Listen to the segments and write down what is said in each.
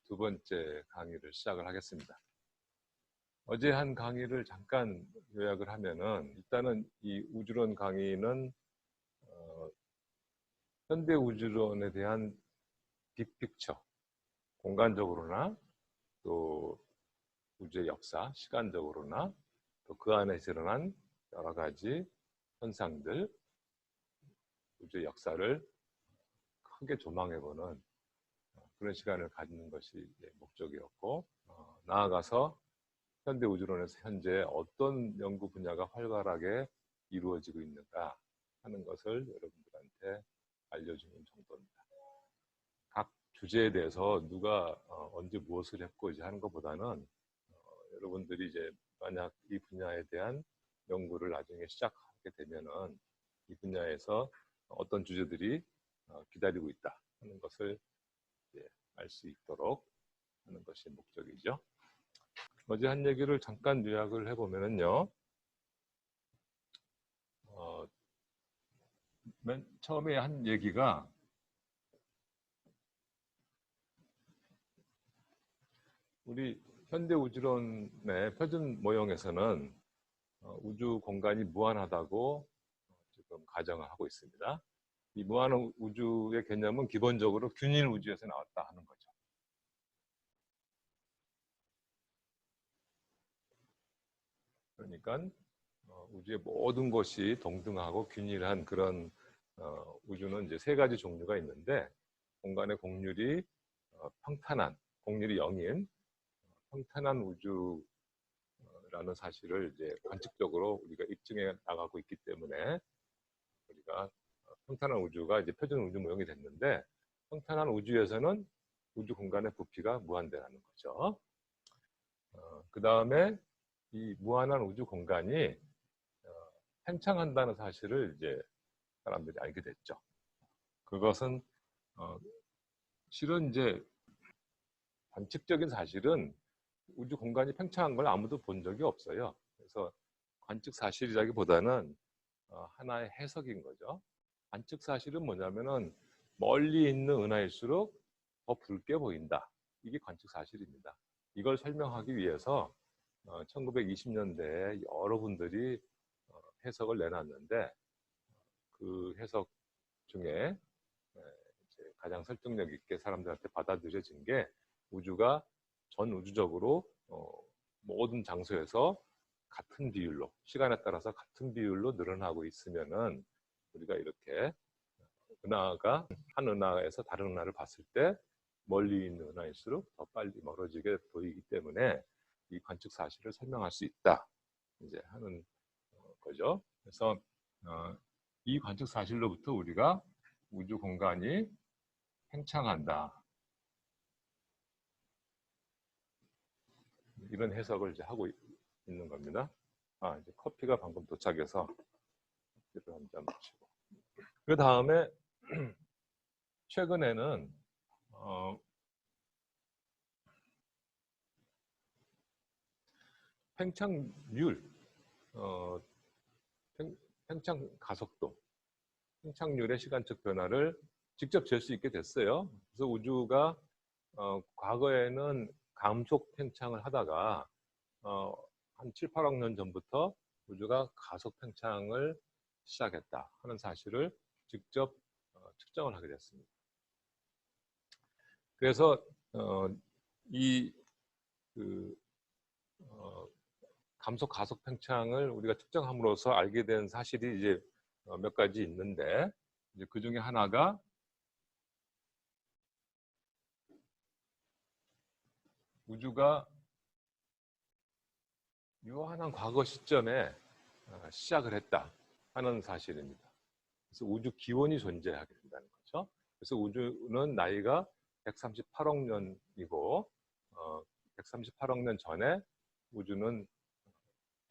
두 번째 강의를 시작을 하겠습니다. 어제 한 강의를 잠깐 요약을 하면은 일단은 이 우주론 강의는 현대 우주론에 대한 빅픽처, 공간적으로나 또 우주의 역사, 시간적으로나 또 그 안에서 일어난 여러 가지 현상들, 우주의 역사를 크게 조망해보는 그런 시간을 갖는 것이 목적이었고, 나아가서 현대 우주론에서 현재 어떤 연구 분야가 활발하게 이루어지고 있는가 하는 것을 여러분들한테 알려주는 정도입니다. 각 주제에 대해서 누가 언제 무엇을 했고 이제 하는 것보다는 여러분들이 이제 만약 이 분야에 대한 연구를 나중에 시작하게 되면은 이 분야에서 어떤 주제들이 기다리고 있다 하는 것을 알 수 있도록 하는 것이 목적이죠. 어제 한 얘기를 잠깐 요약을 해보면은요, 맨 처음에 한 얘기가 우리 현대 우주론의 표준 모형에서는 우주 공간이 무한하다고 지금 가정을 하고 있습니다. 이 무한 우주의 개념은 기본적으로 균일 우주에서 나왔다 하는 거죠. 그러니까 우주의 모든 것이 동등하고 균일한 그런 우주는 이제 세 가지 종류가 있는데, 공간의 공률이 평탄한, 공률이 0인 평탄한 우주라는 사실을 이제 관측적으로 우리가 입증해 나가고 있기 때문에 우리가 평탄한 우주가 이제 표준 우주 모형이 됐는데, 평탄한 우주에서는 우주 공간의 부피가 무한대라는 거죠. 그 다음에 이 무한한 우주 공간이 팽창한다는 사실을 이제 사람들이 알게 됐죠. 그것은 실은 이제 관측적인 사실은 우주 공간이 팽창한 걸 아무도 본 적이 없어요. 그래서 관측 사실이라기보다는 하나의 해석인 거죠. 관측 사실은 뭐냐면은 멀리 있는 은하일수록 더 붉게 보인다. 이게 관측 사실입니다. 이걸 설명하기 위해서 1920년대에 여러분들이 해석을 내놨는데, 그 해석 중에 가장 설득력 있게 사람들한테 받아들여진 게, 우주가 전 우주적으로 모든 장소에서 같은 비율로, 시간에 따라서 같은 비율로 늘어나고 있으면은 우리가 이렇게 은하가 한 은하에서 다른 은하를 봤을 때 멀리 있는 은하일수록 더 빨리 멀어지게 보이기 때문에 이 관측 사실을 설명할 수 있다 이제 하는 거죠. 그래서 이 관측 사실로부터 우리가 우주 공간이 팽창한다, 이런 해석을 이제 하고 있는 겁니다. 이제 커피가 방금 도착해서 커피를 한 잔 마시고. 그 다음에 최근에는 팽창률, 팽창 가속도, 팽창률의 시간적 변화를 직접 잴 수 있게 됐어요. 그래서 우주가 과거에는 감속 팽창을 하다가 한 7, 8억 년 전부터 우주가 가속 팽창을 시작했다 하는 사실을 직접 측정을 하게 됐습니다. 그래서 이 감속 가속 팽창을 우리가 측정함으로써 알게 된 사실이 이제 몇 가지 있는데, 이제 그 중에 하나가 우주가 유한한 과거 시점에 시작을 했다 하는 사실입니다. 그래서 우주 기원이 존재하게 된다는 거죠. 그래서 우주는 나이가 138억 년이고 138억 년 전에 우주는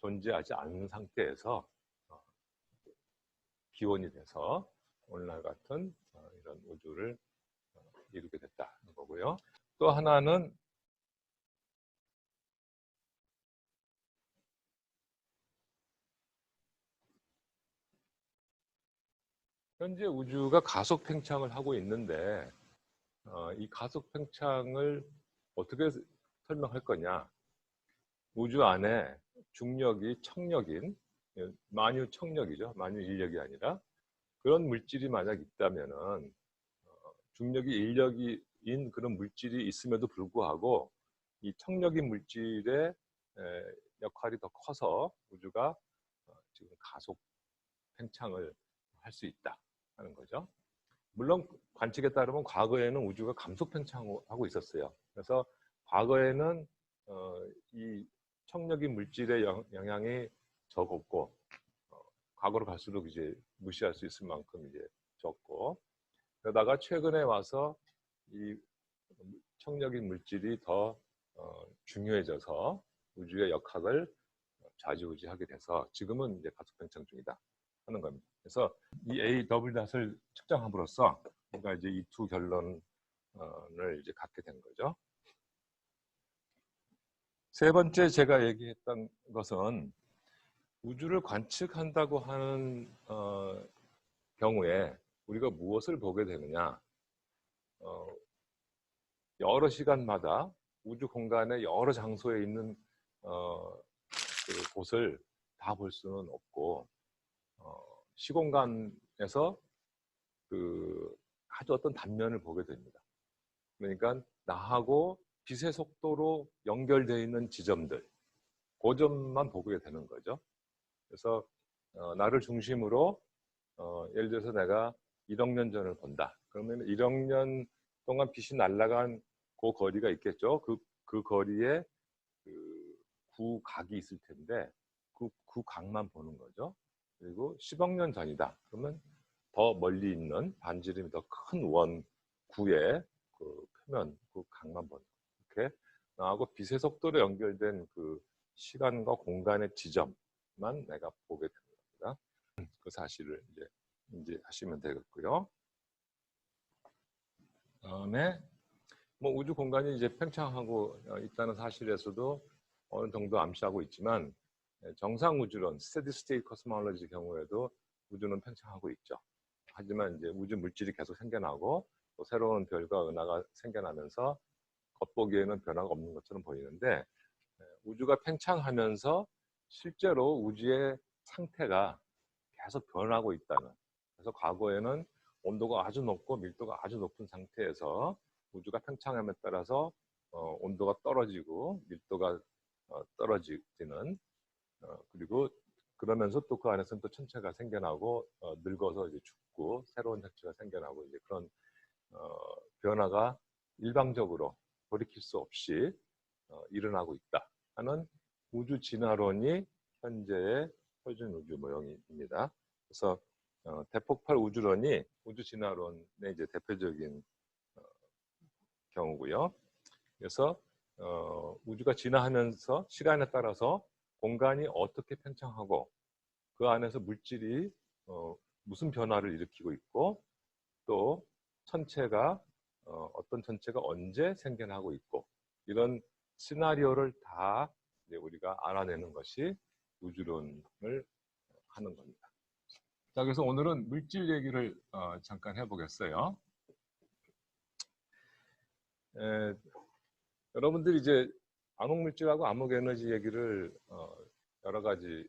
존재하지 않는 상태에서 기원이 돼서 오늘날 같은 이런 우주를 이루게 됐다는 거고요. 또 하나는 현재 우주가 가속 팽창을 하고 있는데, 이 가속 팽창을 어떻게 설명할 거냐? 우주 안에 중력이 청력인, 만유 청력이죠. 만유 인력이 아니라 그런 물질이 만약 있다면은 중력이 인력인 그런 물질이 있음에도 불구하고 이 청력인 물질의 역할이 더 커서 우주가 지금 가속 팽창을 할 수 있다 하는 거죠. 물론 관측에 따르면 과거에는 우주가 감속 팽창하고 있었어요. 그래서 과거에는 이 청력인 물질의 영향이 적었고 과거로 갈수록 이제 무시할 수 있을 만큼 이제 적고, 그러다가 최근에 와서 이 청력인 물질이 더 중요해져서 우주의 역학을 좌지우지하게 돼서 지금은 이제 가속 팽창 중이다 하는 겁니다. 그래서 이 AW닷을 측정함으로써 우리가 이제 이 두 결론을 이제 갖게 된 거죠. 세 번째 제가 얘기했던 것은 우주를 관측한다고 하는 경우에 우리가 무엇을 보게 되느냐? 여러 시간마다 우주 공간의 여러 장소에 있는 그 곳을 다 볼 수는 없고 시공간에서 그 아주 어떤 단면을 보게 됩니다. 그러니까 나하고 빛의 속도로 연결되어 있는 지점들, 그 점만 보게 되는 거죠. 그래서 나를 중심으로 예를 들어서 내가 1억 년 전을 본다. 그러면 1억 년 동안 빛이 날아간 그 거리가 있겠죠. 그 거리에 그 구각이 있을 텐데 그 구각만 보는 거죠. 그리고 10억 년 전이다. 그러면 더 멀리 있는 반지름이 더 큰 원 구의 그 표면, 그 각만 보는 거죠. 이렇게 나하고 빛의 속도로 연결된 그 시간과 공간의 지점만 내가 보게 되는 겁니다. 그 사실을 이제 하시면 되겠고요. 다음에 뭐 우주 공간이 이제 팽창하고 있다는 사실에서도 어느 정도 암시하고 있지만 정상 우주론, 스테디 스테이트 코스몰로지 경우에도 우주는 팽창하고 있죠. 하지만 이제 우주 물질이 계속 생겨나고 또 새로운 별과 은하가 생겨나면서 겉보기에는 변화가 없는 것처럼 보이는데 우주가 팽창하면서 실제로 우주의 상태가 계속 변하고 있다는. 그래서 과거에는 온도가 아주 높고 밀도가 아주 높은 상태에서 우주가 팽창함에 따라서 온도가 떨어지고 밀도가 떨어지는 그리고 그러면서 또 그 안에서는 또 천체가 생겨나고 늙어서 이제 죽고 새로운 천체가 생겨나고 이제 그런 변화가 일방적으로 돌이킬 수 없이 일어나고 있다 하는 우주 진화론이 현재의 표준 우주 모형입니다. 그래서 대폭발 우주론이 우주 진화론의 이제 대표적인 경우고요. 그래서 우주가 진화하면서 시간에 따라서 공간이 어떻게 팽창하고 그 안에서 물질이 무슨 변화를 일으키고 있고 또 천체가 어떤 천체가 언제 생겨나고 있고 이런 시나리오를 다 이제 우리가 알아내는 것이 우주론을 하는 겁니다. 자, 그래서 오늘은 물질 얘기를 잠깐 해보겠어요. 여러분들이 이제 암흑물질하고 암흑에너지 얘기를 여러 가지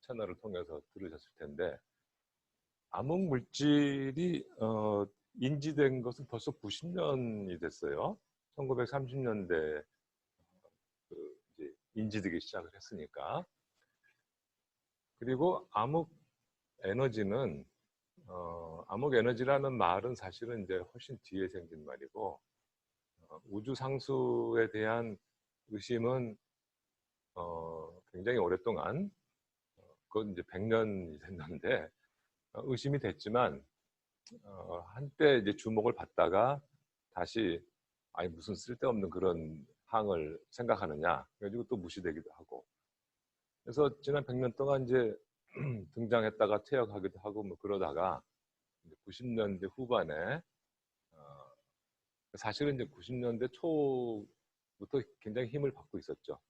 채널을 통해서 들으셨을 텐데 암흑물질이 인지된 것은 벌써 90년이 됐어요. 1930년대 이제 인지되기 시작을 했으니까. 그리고 암흑에너지는 암흑에너지라는 말은 사실은 이제 훨씬 뒤에 생긴 말이고 우주 상수에 대한 의심은 굉장히 오랫동안 그건 이제 100년이 됐는데 의심이 됐지만 한때 이제 주목을 받다가 다시 아니 무슨 쓸데없는 그런 항을 생각하느냐 그래가지고 또 무시되기도 하고 그래서 지난 100년 동안 이제 등장했다가 퇴역하기도 하고 뭐 그러다가 90년대 후반에 사실은 이제 90년대 초부터 굉장히 힘을 받고 있었죠.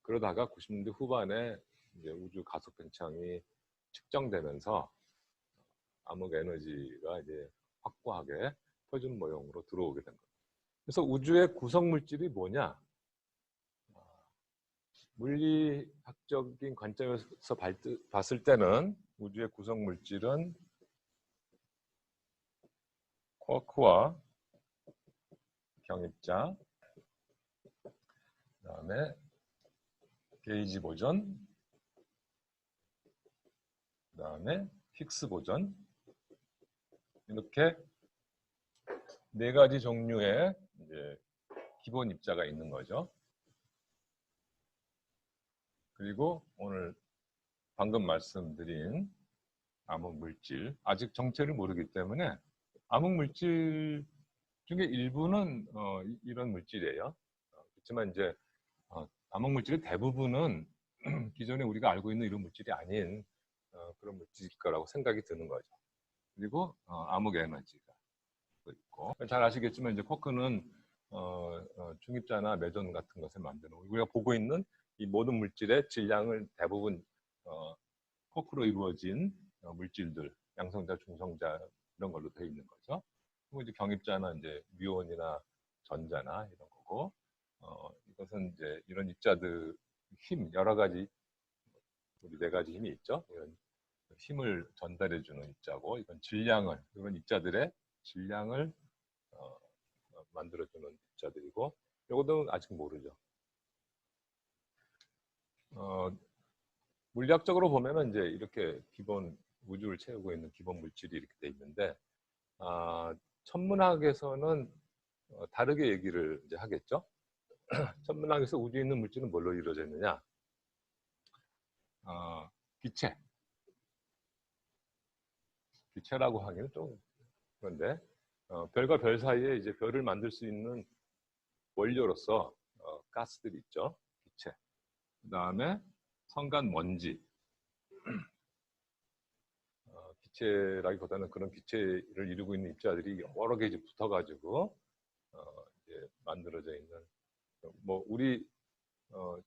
그러다가 90년대 후반에 이제 우주 가속 팽창이 측정되면서 암흑 에너지가 이제 확고하게 표준 모형으로 들어오게 된 겁니다. 그래서 우주의 구성 물질이 뭐냐? 물리학적인 관점에서 봤을 때는 우주의 구성 물질은 쿼크와 경입자, 그다음에 게이지 보존, 그다음에 힉스 보존, 이렇게 네 가지 종류의 이제 기본 입자가 있는 거죠. 그리고 오늘 방금 말씀드린 암흑물질, 아직 정체를 모르기 때문에 암흑물질 중에 일부는 이런 물질이에요. 그렇지만 이제 암흑물질의 대부분은 기존에 우리가 알고 있는 이런 물질이 아닌 그런 물질일 거라고 생각이 드는 거죠. 그리고 암흑 에너지가 있고, 잘 아시겠지만 이제 쿼크는 중입자나 메존 같은 것을 만드는, 우리가 보고 있는 이 모든 물질의 질량을 대부분 쿼크로 이루어진 물질들, 양성자, 중성자 이런 걸로 되어 있는 거죠. 그리고 이제 경입자나 이제 뮤온이나 전자나 이런 거고, 이것은 이제 이런 입자들 힘, 여러 가지 우리 네 가지 힘이 있죠. 이런 힘을 전달해주는 입자고, 이건 질량을, 이런 입자들의 질량을 만들어주는 입자들이고, 이것도 아직 모르죠. 물리학적으로 보면은 이제 이렇게 기본 우주를 채우고 있는 기본 물질이 이렇게 돼 있는데, 천문학에서는 다르게 얘기를 이제 하겠죠. 천문학에서 우주에 있는 물질은 뭘로 이루어져 있느냐? 기체. 기체라고 하기는 좀 그런데 별과 별 사이에 이제 별을 만들 수 있는 원료로서 가스들이 있죠. 기체. 그 다음에 성간 먼지. 기체라기보다는 그런 기체를 이루고 있는 입자들이 여러 개 이제 붙어가지고 이제 만들어져 있는, 뭐 우리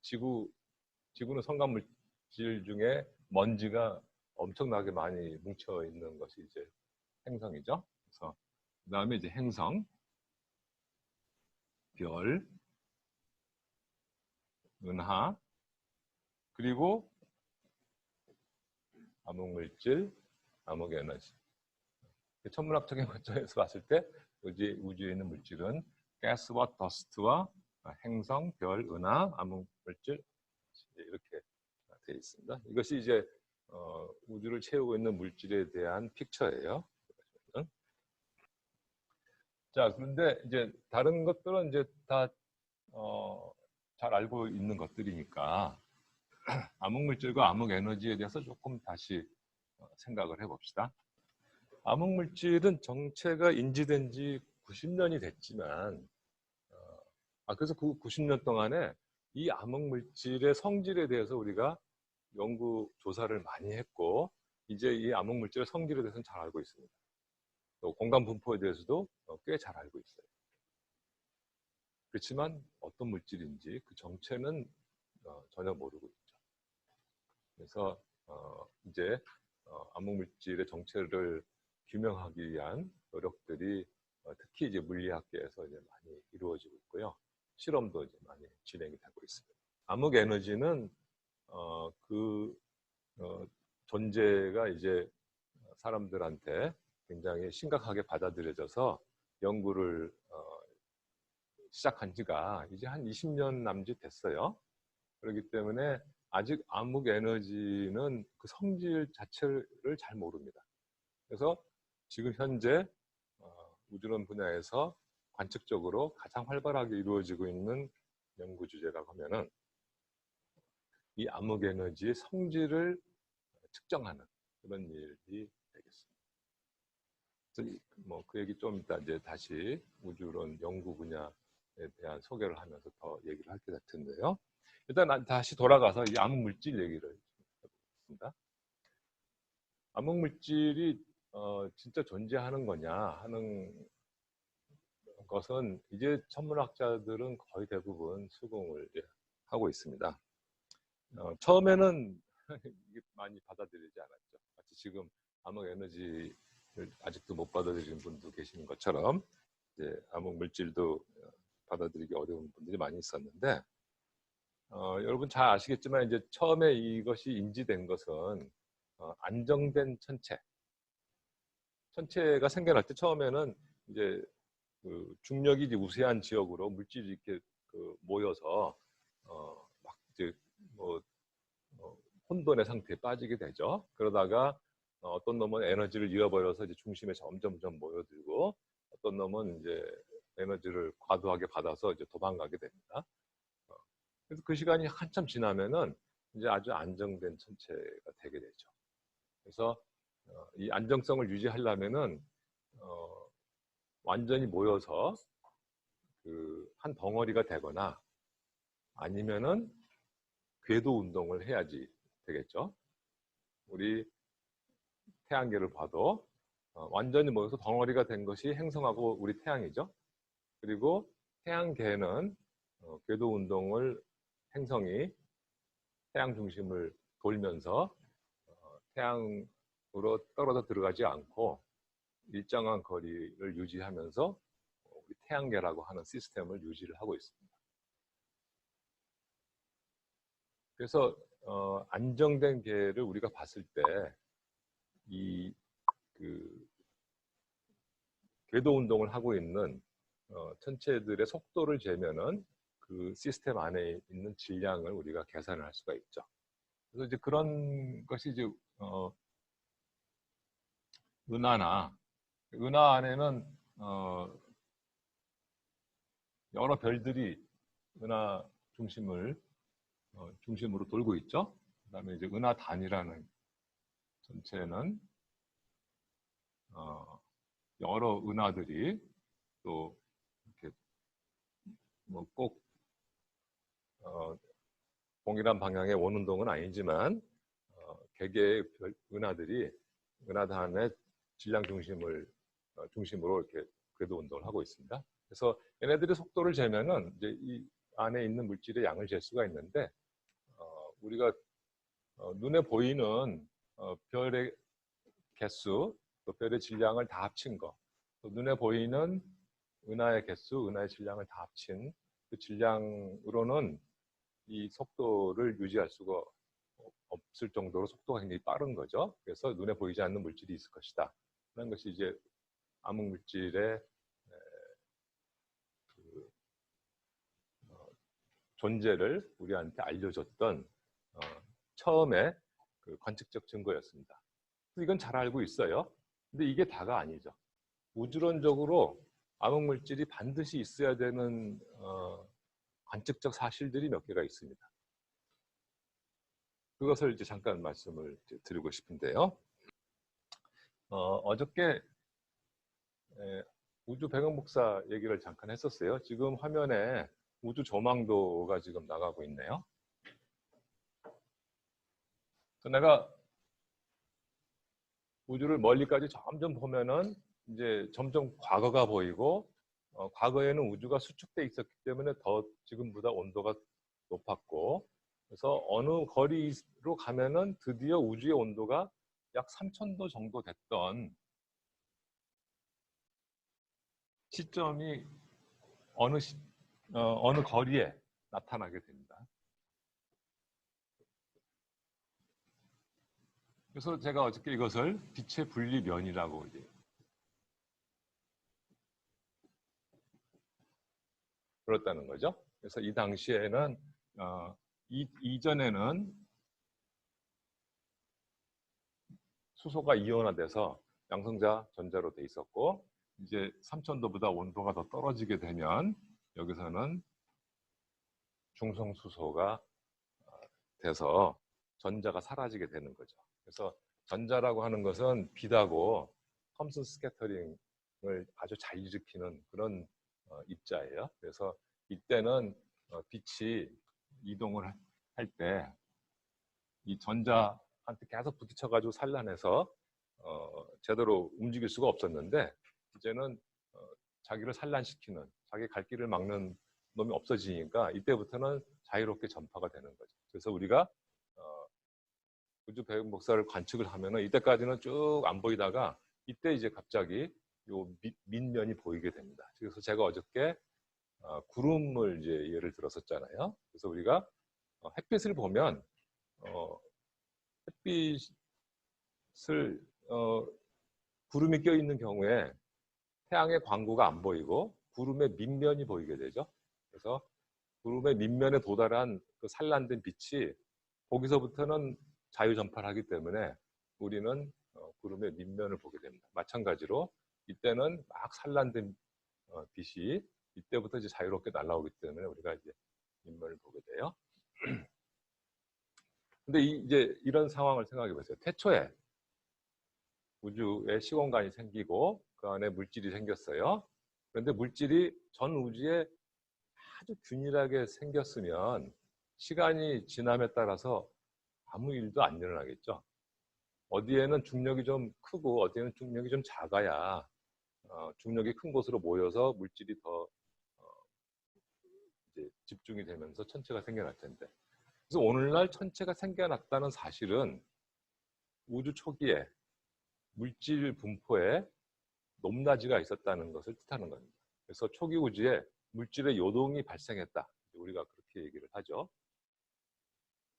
지구는 성간 물질 중에 먼지가 엄청나게 많이 뭉쳐 있는 것이 이제 행성이죠. 그래서 그 다음에 이제 행성, 별, 은하, 그리고 암흑물질, 암흑에너지. 천문학적인 관점에서 봤을 때 우주에 있는 물질은 가스와 더스트와 행성, 별, 은하, 암흑물질 이렇게 되어 있습니다. 이것이 이제 우주를 채우고 있는 물질에 대한 픽처예요. 자, 그런데 이제 다른 것들은 이제 다 잘 알고 있는 것들이니까 암흑물질과 암흑에너지에 대해서 조금 다시 생각을 해봅시다. 암흑물질은 정체가 인지된 지 90년이 됐지만 그래서 그 90년 동안에 이 암흑물질의 성질에 대해서 우리가 연구 조사를 많이 했고 이제 이 암흑물질의 성질에 대해서는 잘 알고 있습니다. 또 공간 분포에 대해서도 꽤 잘 알고 있어요. 그렇지만 어떤 물질인지 그 정체는 전혀 모르고 있죠. 그래서 이제 암흑물질의 정체를 규명하기 위한 노력들이 특히 이제 물리학계에서 이제 많이 이루어지고 있고요. 실험도 이제 많이 진행이 되고 있습니다. 암흑 에너지는 그 존재가 이제 사람들한테 굉장히 심각하게 받아들여져서 연구를 시작한 지가 이제 한 20년 남짓 됐어요. 그렇기 때문에 아직 암흑 에너지는 그 성질 자체를 잘 모릅니다. 그래서 지금 현재 우주론 분야에서 관측적으로 가장 활발하게 이루어지고 있는 연구 주제라고 하면은 이 암흑 에너지의 성질을 측정하는 그런 일이 되겠습니다. 뭐 그 얘기 좀 이따 이제 다시 우주론 연구 분야에 대한 소개를 하면서 더 얘기를 할 것 같은데요. 일단 다시 돌아가서 이 암흑 물질 얘기를 해보겠습니다. 암흑 물질이 진짜 존재하는 거냐 하는 것은 이제 천문학자들은 거의 대부분 수긍을 하고 있습니다. 처음에는 이게 많이 받아들이지 않았죠. 마치 지금 암흑 에너지를 아직도 못 받아들이는 분도 계시는 것처럼 이제 암흑 물질도 받아들이기 어려운 분들이 많이 있었는데, 여러분 잘 아시겠지만 이제 처음에 이것이 인지된 것은 안정된 천체가 생겨날 때 처음에는 이제 그 중력이 이제 우세한 지역으로 물질이 이렇게 그 모여서 막 이제 뭐 혼돈의 상태에 빠지게 되죠. 그러다가 어떤 놈은 에너지를 잃어버려서 이제 중심에 점점점 모여들고, 어떤 놈은 이제 에너지를 과도하게 받아서 이제 도망가게 됩니다. 그래서 그 시간이 한참 지나면은 이제 아주 안정된 천체가 되게 되죠. 그래서 이 안정성을 유지하려면은 완전히 모여서 그 한 덩어리가 되거나 아니면은 궤도 운동을 해야지 되겠죠. 우리 태양계를 봐도 완전히 모여서 덩어리가 된 것이 행성하고 우리 태양이죠. 그리고 태양계는 궤도 운동을 행성이 태양 중심을 돌면서 태양으로 떨어져 들어가지 않고 일정한 거리를 유지하면서 우리 태양계라고 하는 시스템을 유지를 하고 있습니다. 그래서 안정된 계를 우리가 봤을 때 이 그 궤도 운동을 하고 있는 천체들의 속도를 재면은 그 시스템 안에 있는 질량을 우리가 계산을 할 수가 있죠. 그래서 이제 그런 것이 이제 은하 안에는 여러 별들이 은하 중심으로 돌고 있죠. 그다음에 이제 은하단이라는 전체는 여러 은하들이 또 이렇게 뭐 꼭 동일한 방향의 원운동은 아니지만 개개의 은하들이 은하단의 질량 중심으로 이렇게 궤도 운동을 하고 있습니다. 그래서 얘네들이 속도를 재면은 이제 이 안에 있는 물질의 양을 잴 수가 있는데 우리가 눈에 보이는 별의 개수, 또 별의 질량을 다 합친 거, 또 눈에 보이는 은하의 개수, 은하의 질량을 다 합친 그 질량으로는 이 속도를 유지할 수가 없을 정도로 속도가 굉장히 빠른 거죠. 그래서 눈에 보이지 않는 물질이 있을 것이다. 그런 것이 이제 암흑 물질의 존재를 우리한테 알려줬던 처음에 그 관측적 증거였습니다. 이건 잘 알고 있어요. 근데 이게 다가 아니죠. 우주론적으로 암흑 물질이 반드시 있어야 되는 관측적 사실들이 몇 개가 있습니다. 그것을 이제 잠깐 말씀을 드리고 싶은데요. 어저께 우주 배경 복사 얘기를 잠깐 했었어요. 지금 화면에 우주 조망도가 지금 나가고 있네요. 내가 우주를 멀리까지 점점 보면은 이제 점점 과거가 보이고, 과거에는 우주가 수축돼 있었기 때문에 더 지금보다 온도가 높았고, 그래서 어느 거리로 가면은 드디어 우주의 온도가 약 3000도 정도 됐던 시점이 어느 거리에 나타나게 됩니다. 그래서 제가 어저께 이것을 빛의 분리면이라고 이제 그렇다는 거죠. 그래서 이 당시에는 이전에는 수소가 이온화돼서 양성자 전자로 돼 있었고, 이제 3000도보다 온도가 더 떨어지게 되면 여기서는 중성수소가 돼서 전자가 사라지게 되는 거죠. 그래서 전자라고 하는 것은 빛하고 텀슨 스캐터링을 아주 잘 일으키는 그런 입자예요. 그래서 이때는 빛이 이동을 할 때 이 전자한테 계속 부딪혀가지고 산란해서 제대로 움직일 수가 없었는데, 이제는 자기를 산란시키는, 자기 갈 길을 막는 놈이 없어지니까 이때부터는 자유롭게 전파가 되는 거죠. 그래서 우리가 우주 배경 복사를 관측을 하면은 이때까지는 쭉 안 보이다가 이때 이제 갑자기 요 밑면이 보이게 됩니다. 그래서 제가 어저께 구름을 이제 예를 들었었잖아요. 그래서 우리가 햇빛을 보면 햇빛을 구름이 껴 있는 경우에 태양의 광구가 안 보이고 구름의 밑면이 보이게 되죠. 그래서 구름의 밑면에 도달한 그 산란된 빛이 거기서부터는 자유 전파를 하기 때문에 우리는 구름의 밑면을 보게 됩니다. 마찬가지로 이때는 막 산란된 빛이 이때부터 이제 자유롭게 날아오기 때문에 우리가 이제 밑면을 보게 돼요. 근데 이제 이런 상황을 생각해 보세요. 태초에 우주에 시공간이 생기고 그 안에 물질이 생겼어요. 그런데 물질이 전 우주에 아주 균일하게 생겼으면 시간이 지남에 따라서 아무 일도 안 일어나겠죠. 어디에는 중력이 좀 크고 어디에는 중력이 좀 작아야 중력이 큰 곳으로 모여서 물질이 더 이제 집중이 되면서 천체가 생겨날 텐데. 그래서 오늘날 천체가 생겨났다는 사실은 우주 초기에 물질 분포에 높낮이가 있었다는 것을 뜻하는 겁니다. 그래서 초기 우주에 물질의 요동이 발생했다. 우리가 그렇게 얘기를 하죠.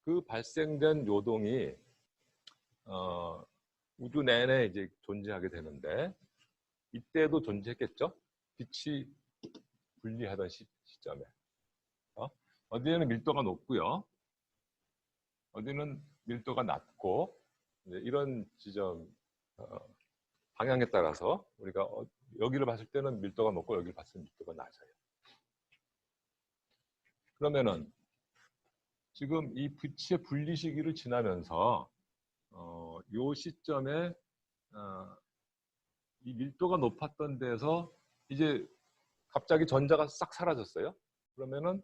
그 발생된 요동이 우주 내내 이제 존재하게 되는데 이때도 존재했겠죠. 빛이 분리하던 시점에 어디에는 밀도가 높고요, 어디는 밀도가 낮고 이런 지점 방향에 따라서 우리가 여기를 봤을 때는 밀도가 높고 여기를 봤을 때 밀도가 낮아요. 그러면은 지금 이 빛의 분리 시기를 지나면서 요 시점에 이 밀도가 높았던 데서 이제 갑자기 전자가 싹 사라졌어요. 그러면은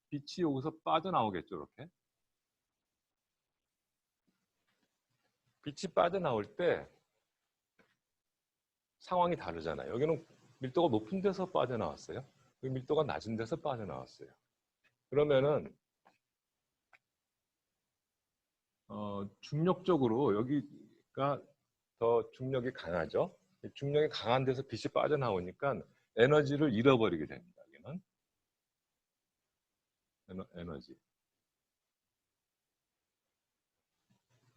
빛이 여기서 빠져나오겠죠, 이렇게. 빛이 빠져나올 때 상황이 다르잖아요. 여기는 밀도가 높은 데서 빠져나왔어요. 여기 밀도가 낮은 데서 빠져나왔어요. 그러면은 중력적으로 여기가 더 중력이 강하죠. 중력이 강한 데서 빛이 빠져나오니까 에너지를 잃어버리게 됩니다. 여기는 에너지.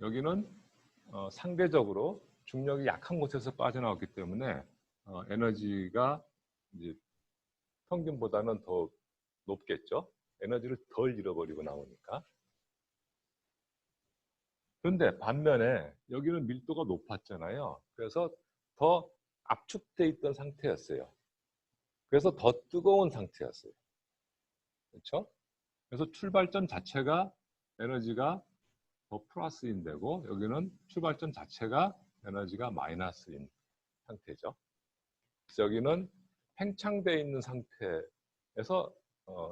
여기는 상대적으로 중력이 약한 곳에서 빠져나왔기 때문에 에너지가 이제 평균보다는 더 높겠죠. 에너지를 덜 잃어버리고 나오니까. 그런데 반면에 여기는 밀도가 높았잖아요. 그래서 더 압축돼 있던 상태였어요. 그래서 더 뜨거운 상태였어요. 그렇죠? 그래서 출발점 자체가 에너지가 더 플러스인 데고 여기는 출발점 자체가 에너지가 마이너스인 상태죠. 그래서 여기는 팽창되어 있는 상태에서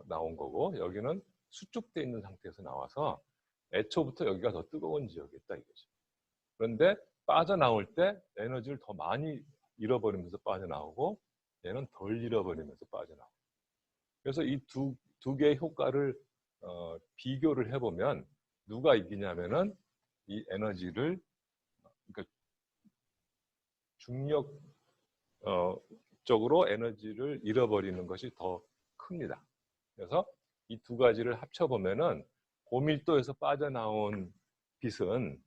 나온 거고 여기는 수축되어 있는 상태에서 나와서 애초부터 여기가 더 뜨거운 지역이었다 이거죠. 그런데 빠져나올 때 에너지를 더 많이 잃어버리면서 빠져나오고 얘는 덜 잃어버리면서 빠져나오고. 그래서 이 두 개의 효과를 비교를 해보면 누가 이기냐면은 이 에너지를, 그러니까 중력적으로 에너지를 잃어버리는 것이 더 큽니다. 그래서 이 두 가지를 합쳐보면은 고밀도에서 빠져나온 빛은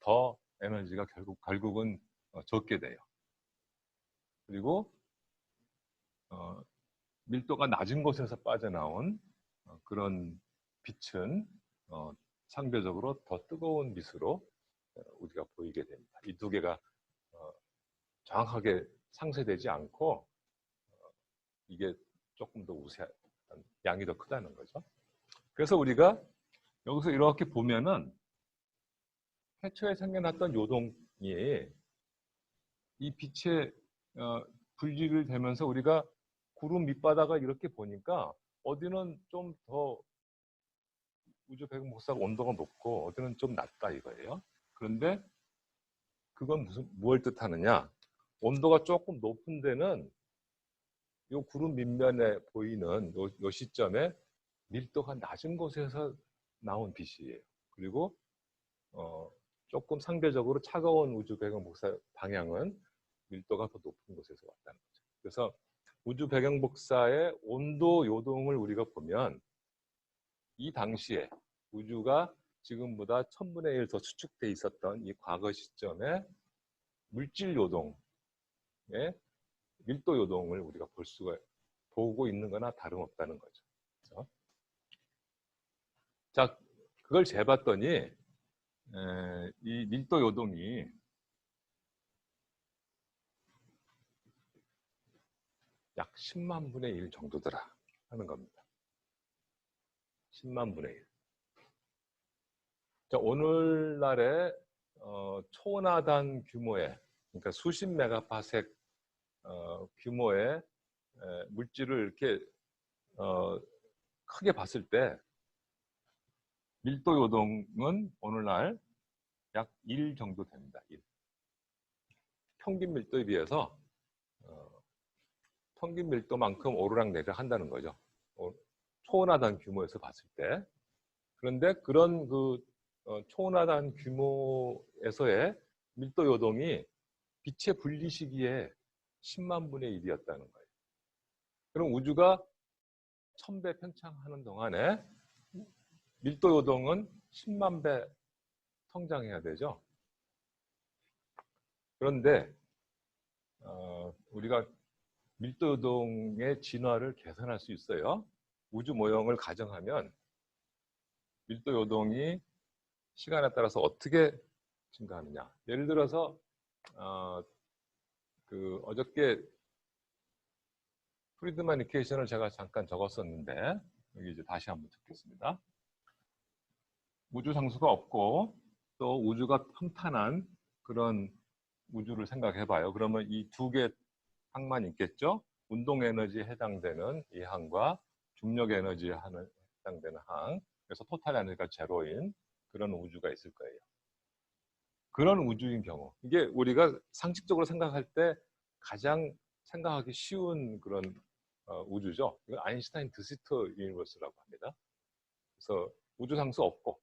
더 에너지가 결국은 적게 돼요. 그리고 밀도가 낮은 곳에서 빠져나온 그런 빛은 상대적으로 더 뜨거운 빛으로 우리가 보이게 됩니다. 이 두 개가 정확하게 상쇄되지 않고 이게 조금 더 우세한 양이 더 크다는 거죠. 그래서 우리가 여기서 이렇게 보면은 태초에 생겨났던 요동이 이 빛의 분리를 되면서 우리가 구름 밑바닥을 이렇게 보니까 어디는 좀 더 우주 배경 복사가 온도가 높고 어디는 좀 낮다 이거예요. 그런데 그건 무엇을 뜻하느냐? 온도가 조금 높은 데는 이 구름 밑면에 보이는 요 시점에 밀도가 낮은 곳에서 나온 빛이에요. 그리고 조금 상대적으로 차가운 우주 배경 복사 방향은 밀도가 더 높은 곳에서 왔다는 거죠. 그래서 우주 배경 복사의 온도 요동을 우리가 보면 이 당시에 우주가 지금보다 1000분의 1 더 수축돼 있었던 이 과거 시점에 물질 요동의 밀도 요동을 우리가 보고 있는 거나 다름없다는 거죠. 그렇죠? 자, 그걸 재봤더니 이 밀도 요동이 약 10만 분의 1 정도더라 하는 겁니다. 10만 분의 1. 자, 오늘날의 초나단 규모의, 그러니까 수십 메가파섹 규모의 물질을 이렇게 크게 봤을 때 밀도 요동은 오늘날 약 1 정도 됩니다. 1. 평균 밀도에 비해서 평균 밀도만큼 오르락내리락 한다는 거죠. 초나단 규모에서 봤을 때. 그런데 그런 초나단 규모에서의 밀도 요동이 빛의 분리 시기에 10만 분의 1이었다는 거예요. 그럼 우주가 1000배 팽창하는 동안에 밀도 요동은 10만 배 성장해야 되죠. 그런데 우리가 밀도 요동의 진화를 계산할 수 있어요. 우주 모형을 가정하면 밀도 요동이 시간에 따라서 어떻게 증가하느냐. 예를 들어서 어저께 프리드만 이퀘이션을 제가 잠깐 적었었는데 여기 이제 다시 한번 적겠습니다. 우주 상수가 없고 또 우주가 평탄한 그런 우주를 생각해봐요. 그러면 이 두 개 항만 있겠죠? 운동 에너지에 해당되는 이 항과 중력 에너지에 해당되는 항. 그래서 토탈 에너지가 제로인 그런 우주가 있을 거예요. 그런 우주인 경우, 이게 우리가 상식적으로 생각할 때 가장 생각하기 쉬운 그런 우주죠. 이건 아인슈타인 드시터 유니버스라고 합니다. 그래서 우주 상수 없고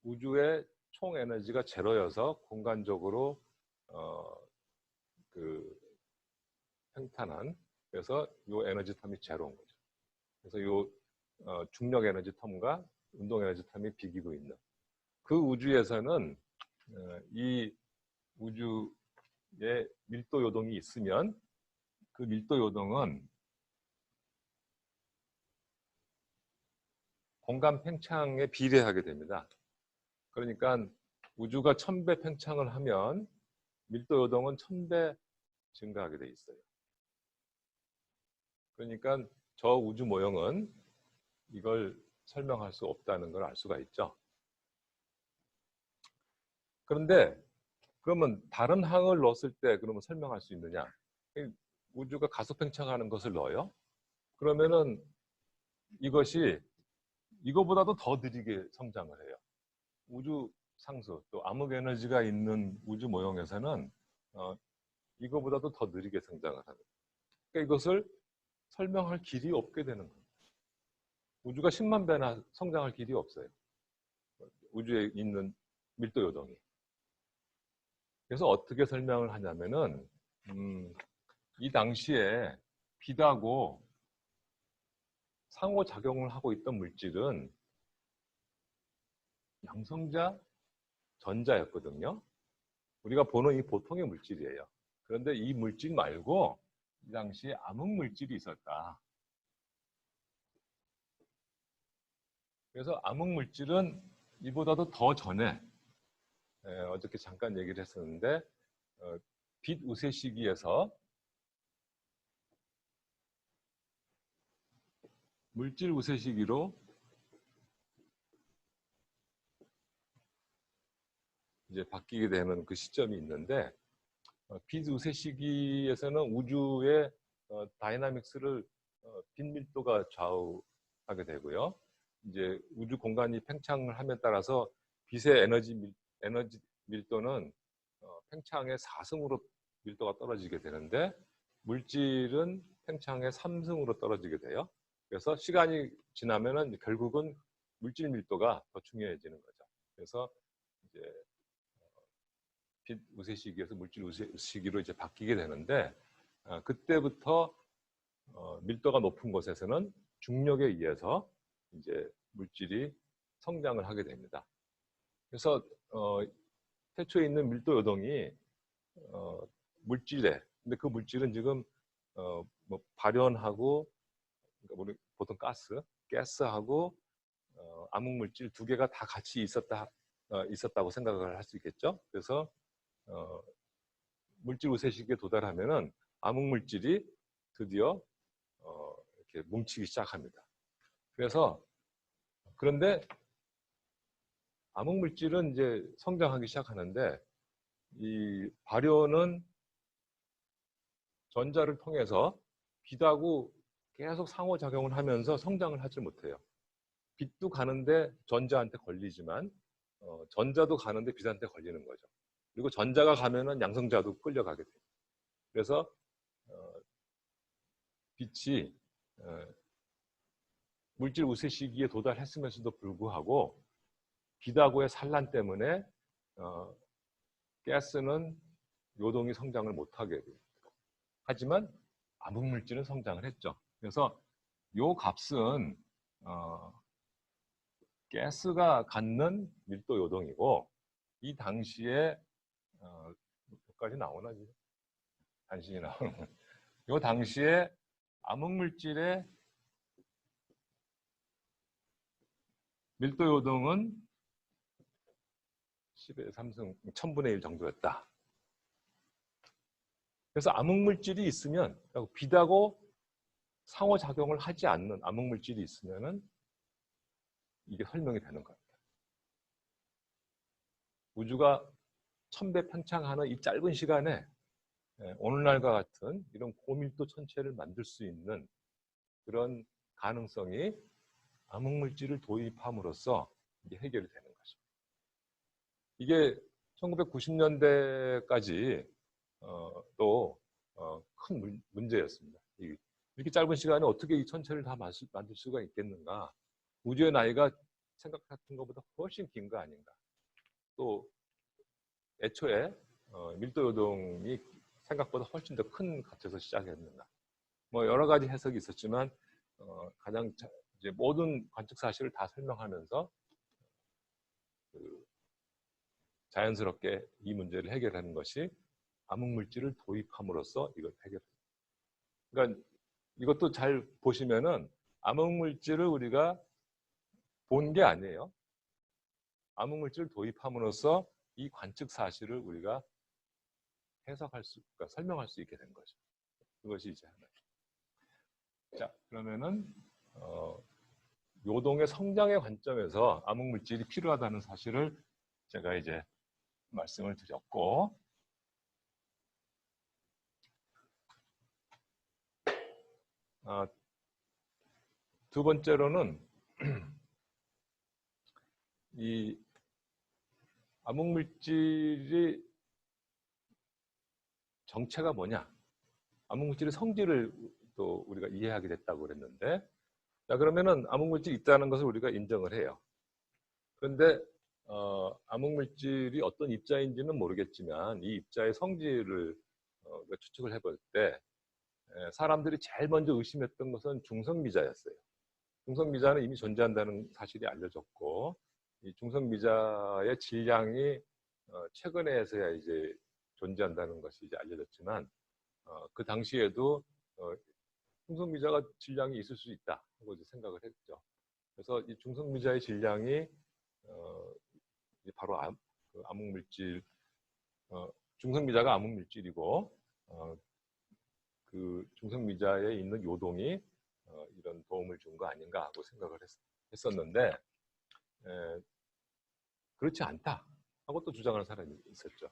우주의 총 에너지가 제로여서 공간적으로 평탄한, 그래서 이 에너지 텀이 제로인 거죠. 그래서 이 중력 에너지 텀과 운동 에너지 텀이 비기고 있는 그 우주에서는 이 우주에 밀도 요동이 있으면 그 밀도 요동은 공간 팽창에 비례하게 됩니다. 그러니까 우주가 1000배 팽창을 하면 밀도 요동은 1000배 증가하게 돼 있어요. 그러니까 저 우주 모형은 이걸 설명할 수 없다는 걸 알 수가 있죠. 그런데 그러면 다른 항을 넣었을 때 그러면 설명할 수 있느냐? 우주가 가속 팽창하는 것을 넣어요. 그러면은 이것이 이거보다도 더 느리게 성장을 해요. 우주 상수 또 암흑 에너지가 있는 우주 모형에서는 이거보다도 더 느리게 성장을 합니다. 그러니까 이것을 설명할 길이 없게 되는 거예요. 우주가 10만 배나 성장할 길이 없어요. 우주에 있는 밀도 요동이. 그래서 어떻게 설명을 하냐면은 이 당시에 빛하고 상호작용을 하고 있던 물질은 양성자, 전자였거든요. 우리가 보는 이 보통의 물질이에요. 그런데 이 물질 말고 이 당시에 암흑 물질이 있었다. 그래서 암흑 물질은 이보다도 더 전에 어저께 잠깐 얘기를 했었는데 빛 우세 시기에서 물질 우세 시기로 이제 바뀌게 되는 그 시점이 있는데 빛 우세 시기에서는 우주의 다이나믹스를 빛 밀도가 좌우하게 되고요. 이제 우주 공간이 팽창을 함에 따라서 빛의 에너지 밀도는 팽창의 4승으로 밀도가 떨어지게 되는데 물질은 팽창의 3승으로 떨어지게 돼요. 그래서 시간이 지나면은 결국은 물질 밀도가 더 중요해지는 거죠. 그래서 이제 빛 우세 시기에서 물질 우세 시기로 이제 바뀌게 되는데 그때부터 밀도가 높은 곳에서는 중력에 의해서 이제 물질이 성장을 하게 됩니다. 그래서 태초에 있는 밀도 요동이 물질에, 근데 그 물질은 지금 뭐 발연하고, 그러니까 우리 보통 가스하고 암흑물질 두 개가 다 같이 있었다고 생각을 할 수 있겠죠. 그래서 물질 우세 시기에 도달하면은 암흑물질이 드디어 이렇게 뭉치기 시작합니다. 그런데 암흑물질은 이제 성장하기 시작하는데 이 발연은 전자를 통해서 빛하고 계속 상호작용을 하면서 성장을 하지 못해요. 빛도 가는데 전자한테 걸리지만 전자도 가는데 빛한테 걸리는 거죠. 그리고 전자가 가면은 양성자도 끌려가게 돼요. 그래서 빛이 물질 우세 시기에 도달했음에도 불구하고 빛하고의 산란 때문에 가스는 요동이 성장을 못하게 돼요. 하지만 암흑물질은 성장을 했죠. 그래서 요 값은 가스가 갖는 밀도 요동이고, 이 당시에 몇까지 나오나 지금? 단신이 나오는 요 당시에 암흑물질의 밀도 요동은 10의 3승 1000분의 1 정도였다. 그래서 암흑물질이 있으면, 빛하고 상호작용을 하지 않는 암흑물질이 있으면은 이게 설명이 되는 겁니다. 우주가 1000배 팽창하는 이 짧은 시간에 오늘날과 같은 이런 고밀도 천체를 만들 수 있는 그런 가능성이 암흑물질을 도입함으로써 이게 해결이 되는 거죠. 이게 1990년대까지 또 큰 문제였습니다. 이렇게 짧은 시간에 어떻게 이 천체를 다 만들 수가 있겠는가? 우주의 나이가 생각했던 것보다 훨씬 긴 거 아닌가? 또 애초에 밀도 요동이 생각보다 훨씬 더 큰 값에서 시작했는가? 뭐 여러 가지 해석이 있었지만 가장 이제 모든 관측 사실을 다 설명하면서 자연스럽게 이 문제를 해결하는 것이 암흑물질을 도입함으로써 이걸 해결합니다. 그러니까 이것도 잘 보시면은 암흑물질을 우리가 본 게 아니에요. 암흑물질을 도입함으로써 이 관측 사실을 우리가 그러니까 설명할 수 있게 된 거죠. 그것이 이제 하나. 자, 그러면은 요동의 성장의 관점에서 암흑물질이 필요하다는 사실을 제가 이제 말씀을 드렸고, 두 번째로는 이 암흑물질이 정체가 뭐냐, 암흑물질의 성질을 또 우리가 이해하게 됐다고 그랬는데, 자, 그러면은 암흑물질이 있다는 것을 우리가 인정을 해요. 그런데 암흑물질이 어떤 입자인지는 모르겠지만 이 입자의 성질을 추측을 해볼 때 사람들이 제일 먼저 의심했던 것은 중성미자였어요. 중성미자는 이미 존재한다는 사실이 알려졌고, 이 중성미자의 질량이 최근에서야 이제 존재한다는 것이 이제 알려졌지만 그 당시에도 중성미자가 질량이 있을 수 있다 하고 이제 생각을 했죠. 그래서 이 중성미자의 질량이 바로 암흑물질, 중성미자가 암흑물질이고 그 중성미자에 있는 요동이 이런 도움을 준 거 아닌가 하고 생각을 했었는데 그렇지 않다 하고 또 주장하는 사람이 있었죠.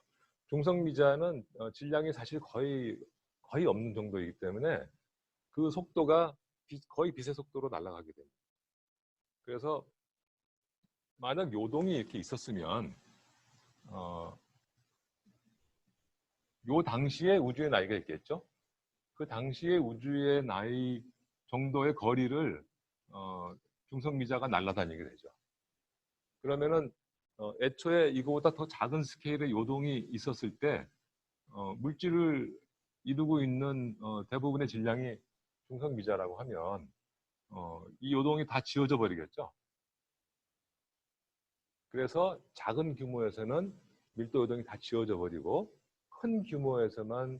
중성미자는 질량이 사실 거의 없는 정도이기 때문에 그 속도가 거의 빛의 속도로 날아가게 됩니다. 그래서 만약 요동이 이렇게 있었으면 요 당시에 우주의 나이가 있겠죠. 그 당시에 우주의 나이 정도의 거리를 중성미자가 날아다니게 되죠. 그러면은 애초에 이거보다 더 작은 스케일의 요동이 있었을 때 물질을 이루고 있는 대부분의 질량이 중성미자라고 하면 이 요동이 다 지워져 버리겠죠. 그래서 작은 규모에서는 밀도 요동이 다 지워져 버리고 큰 규모에서만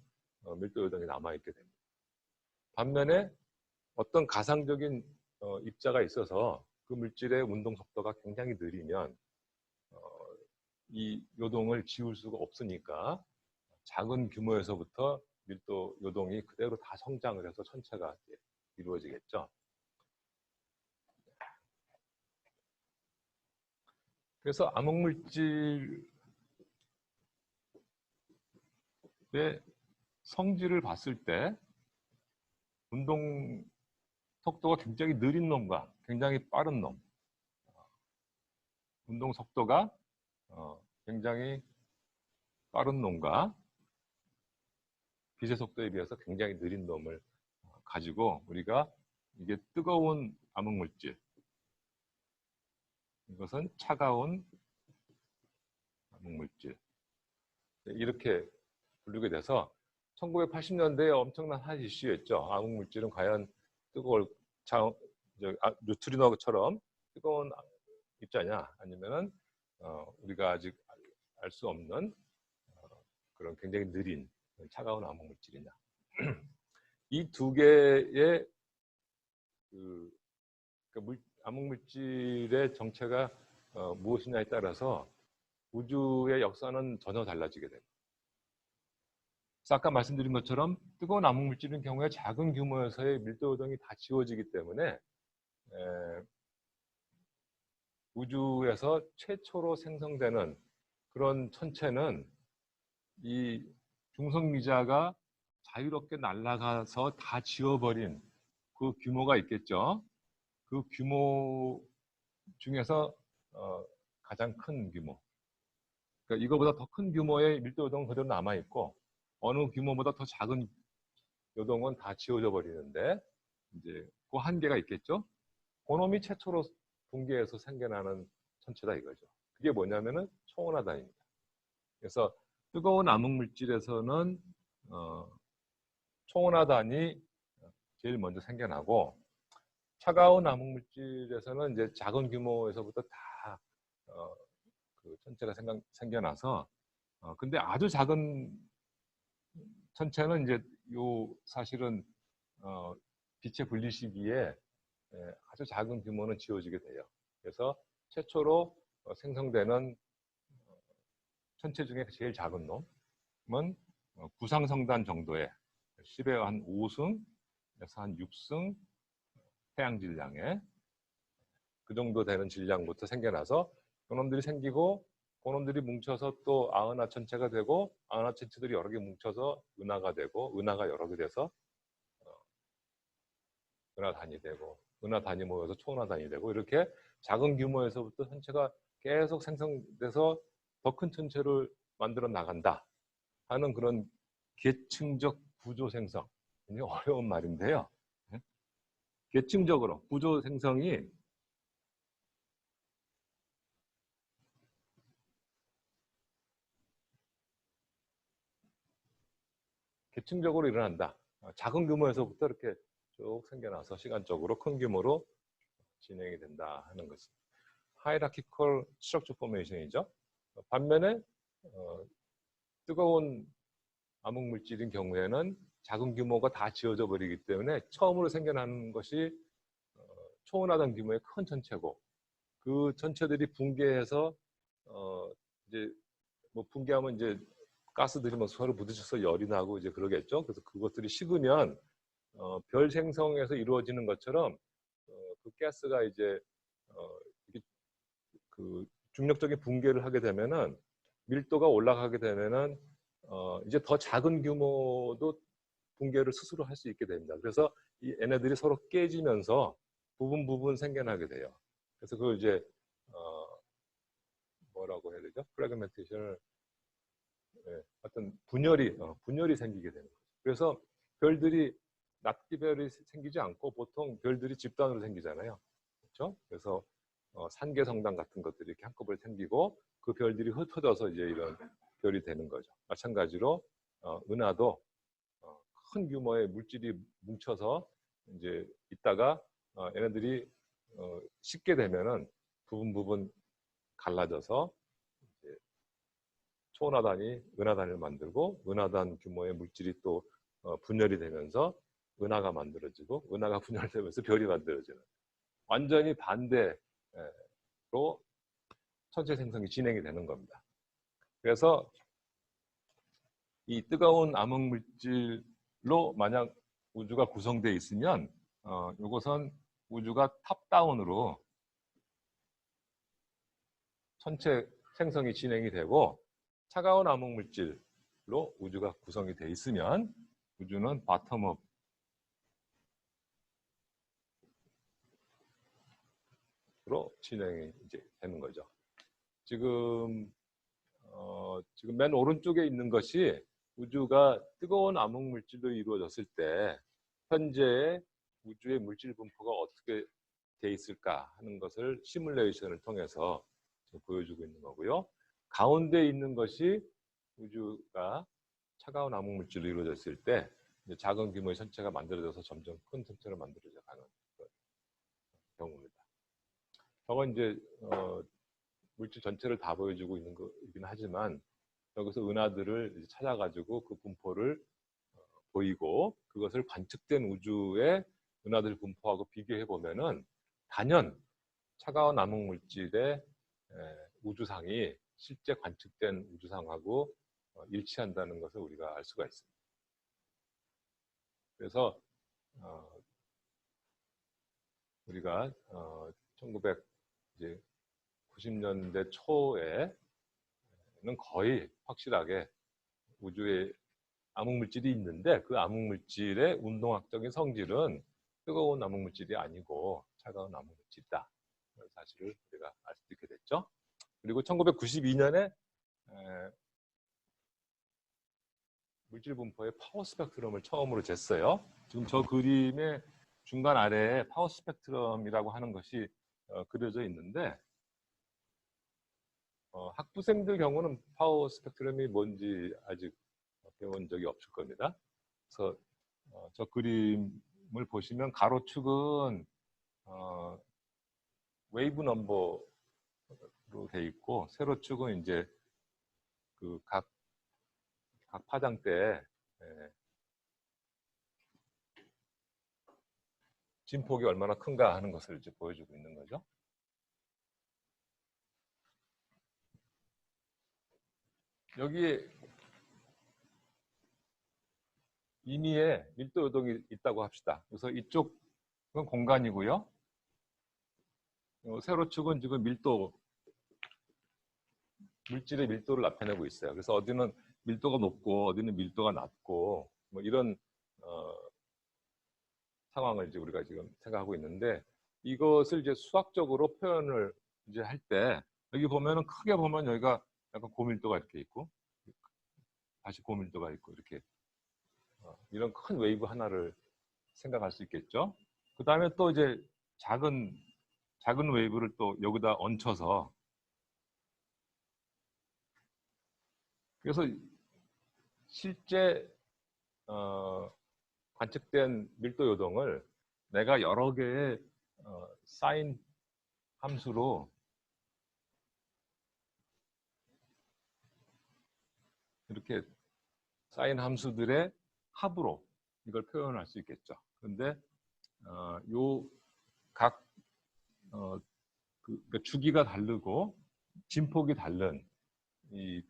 밀도 요동이 남아있게 됩니다. 반면에 어떤 가상적인 입자가 있어서 그 물질의 운동 속도가 굉장히 느리면 이 요동을 지울 수가 없으니까 작은 규모에서부터 밀도 요동이 그대로 다 성장을 해서 천체가 이루어지겠죠. 그래서 암흑물질의 성질을 봤을 때 운동 속도가 굉장히 느린 놈과 굉장히 빠른 놈, 운동 속도가 굉장히 빠른 놈과 빛의 속도에 비해서 굉장히 느린 놈을 가지고 우리가 이게 뜨거운 암흑물질, 이것은 차가운 암흑물질, 이렇게 부르게 돼서 1980년대에 엄청난 핫 이슈였죠. 암흑물질은 과연 뜨거울 뉴트리노처럼 뜨거운 입자냐, 아니면은 우리가 아직 알 수 없는 그런 굉장히 느린 차가운 암흑물질이냐. 이 두 개의 암흑물질의 정체가 무엇이냐에 따라서 우주의 역사는 전혀 달라지게 됩니다. 그래서 아까 말씀드린 것처럼 뜨거운 암흑물질인 경우에 작은 규모에서의 밀도 요동이 다 지워지기 때문에 우주에서 최초로 생성되는 그런 천체는 이 중성미자가 자유롭게 날아가서 다 지워버린 그 규모가 있겠죠. 그 규모 중에서 가장 큰 규모. 그러니까 이거보다 더 큰 규모의 밀도 요동은 그대로 남아있고 어느 규모보다 더 작은 요동은 다 지워져 버리는데 이제 그 한계가 있겠죠. 그놈이 최초로 붕괴해서 생겨나는 천체다 이거죠. 그게 뭐냐면은 초온화단입니다. 그래서 뜨거운 암흑물질에서는 초온화단이 제일 먼저 생겨나고 차가운 암흑물질에서는 이제 작은 규모에서부터 다 그 천체가 생겨나서 근데 아주 작은 천체는 이제 요 사실은 빛의 분리 시기에 아주 작은 규모는 지워지게 돼요. 그래서 최초로 생성되는 천체 중에 제일 작은 놈은 구상성단 정도의 10의 한 5승에서 한 6승 태양 질량에 그 정도 되는 질량부터 생겨나서 그놈들이 생기고 그놈들이 뭉쳐서 또 아은하 천체가 되고 아은하 천체들이 여러 개 뭉쳐서 은하가 되고 은하가 여러 개 돼서 은하단이 되고 은하단이 모여서 초은하단이 되고 이렇게 작은 규모에서부터 천체가 계속 생성돼서 더 큰 천체를 만들어 나간다 하는 그런 계층적 구조 생성. 굉장히 어려운 말인데요. 계층적으로 구조 생성이 계층적으로 일어난다. 작은 규모에서부터 이렇게 쭉 생겨나서 시간적으로 큰 규모로 진행이 된다 하는 것입니다. 하이라키컬 스트럭처 포메이션이죠. 반면에 뜨거운 암흑물질인 경우에는 작은 규모가 다 지워져 버리기 때문에 처음으로 생겨나는 것이 초온화단 규모의 큰 천체고 그 천체들이 붕괴해서 이제 뭐 붕괴하면 이제 가스들이 뭐 서로 부딪혀서 열이 나고 이제 그러겠죠. 그래서 그것들이 식으면 별 생성에서 이루어지는 것처럼 그 가스가 이제 그 중력적인 붕괴를 하게 되면은 밀도가 올라가게 되면은 이제 더 작은 규모도 붕괴를 스스로 할 수 있게 됩니다. 그래서 이 얘네들이 서로 깨지면서 부분 생겨나게 돼요. 그래서 그걸 이제 뭐라고 해야 되죠? 프래그멘테이션을 어떤 분열이 생기게 되는 거죠. 그래서 별들이 납기별이 생기지 않고 보통 별들이 집단으로 생기잖아요. 그렇죠? 그래서 산계성단 같은 것들이 이렇게 한꺼번에 생기고 그 별들이 흩어져서 이제 이런 별이 되는 거죠. 마찬가지로 은하도 큰 규모의 물질이 뭉쳐서 이제 있다가 얘네들이 식게 되면은 부분 갈라져서 이제 초은하단이 은하단을 만들고 은하단 규모의 물질이 또 분열이 되면서 은하가 만들어지고 은하가 분열되면서 별이 만들어지는 완전히 반대로 천체 생성이 진행이 되는 겁니다. 그래서 이 뜨거운 암흑 물질로 만약 우주가 구성되어 있으면 이것은 우주가 탑다운으로 천체 생성이 진행이 되고 차가운 암흑 물질로 우주가 구성이 되어 있으면 우주는 바텀업으로 진행이 이제 되는 거죠. 지금 맨 오른쪽에 있는 것이 우주가 뜨거운 암흑 물질로 이루어졌을 때 현재의 우주의 물질 분포가 어떻게 돼 있을까 하는 것을 시뮬레이션을 통해서 보여주고 있는 거고요. 가운데 있는 것이 우주가 차가운 암흑 물질로 이루어졌을 때 작은 규모의 천체가 만들어져서 점점 큰 천체로 만들어져 가는 경우입니다. 저건 이제 물질 전체를 다 보여주고 있는 거이긴 하지만 여기서 은하들을 찾아가지고 그 분포를 보이고 그것을 관측된 우주의 은하들 분포하고 비교해 보면은 단연 차가운 암흑 물질의 우주상이 실제 관측된 우주상하고 일치한다는 것을 우리가 알 수가 있습니다. 그래서 우리가 1990년대 초에는 거의 확실하게 우주에 암흑물질이 있는데 그 암흑물질의 운동학적인 성질은 뜨거운 암흑물질이 아니고 차가운 암흑물질이다. 그런 사실을 우리가 알 수 있게 됐죠. 그리고 1992년에 물질 분포의 파워 스펙트럼을 처음으로 쟀어요. 지금 저 그림의 중간 아래에 파워 스펙트럼이라고 하는 것이 그려져 있는데 학부생들 경우는 파워 스펙트럼이 뭔지 아직 배운 적이 없을 겁니다. 그래서 저 그림을 보시면 가로축은 웨이브 넘버로 돼 있고 세로축은 이제 그 각 파장 때 진폭이 얼마나 큰가 하는 것을 이제 보여주고 있는 거죠. 여기에 임의의 밀도 요동이 있다고 합시다. 그래서 이쪽은 공간이고요. 세로축은 지금 물질의 밀도를 나타내고 있어요. 그래서 어디는 밀도가 높고 어디는 밀도가 낮고 뭐 이런 상황을 이제 우리가 지금 생각하고 있는데 이것을 이제 수학적으로 표현을 이제 할 때 여기 보면은 크게 보면 여기가 약간 고밀도가 이렇게 있고 다시 고밀도가 있고 이렇게 이런 큰 웨이브 하나를 생각할 수 있겠죠. 그 다음에 또 이제 작은 웨이브를 또 여기다 얹혀서 그래서 실제 관측된 밀도 요동을 내가 여러 개의 사인 함수로 이렇게 사인 함수들의 합으로 이걸 표현할 수 있겠죠. 그런데 그러니까 주기가 다르고 진폭이 다른 이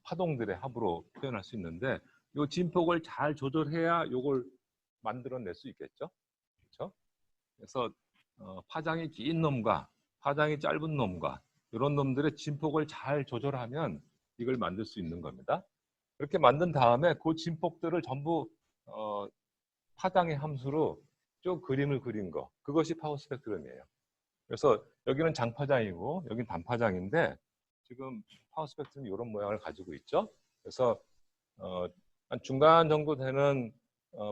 파동들의 합으로 표현할 수 있는데 이 진폭을 잘 조절해야 이걸 만들어낼 수 있겠죠. 그렇죠? 그래서 파장이 긴 놈과 파장이 짧은 놈과 이런 놈들의 진폭을 잘 조절하면 이걸 만들 수 있는 겁니다. 그렇게 만든 다음에 그 진폭들을 전부 파장의 함수로 쭉 그림을 그린 거 그것이 파워 스펙트럼이에요. 그래서 여기는 장파장이고 여기는 단파장인데 지금 파워 스펙트럼이 이런 모양을 가지고 있죠. 그래서 한 중간 정도 되는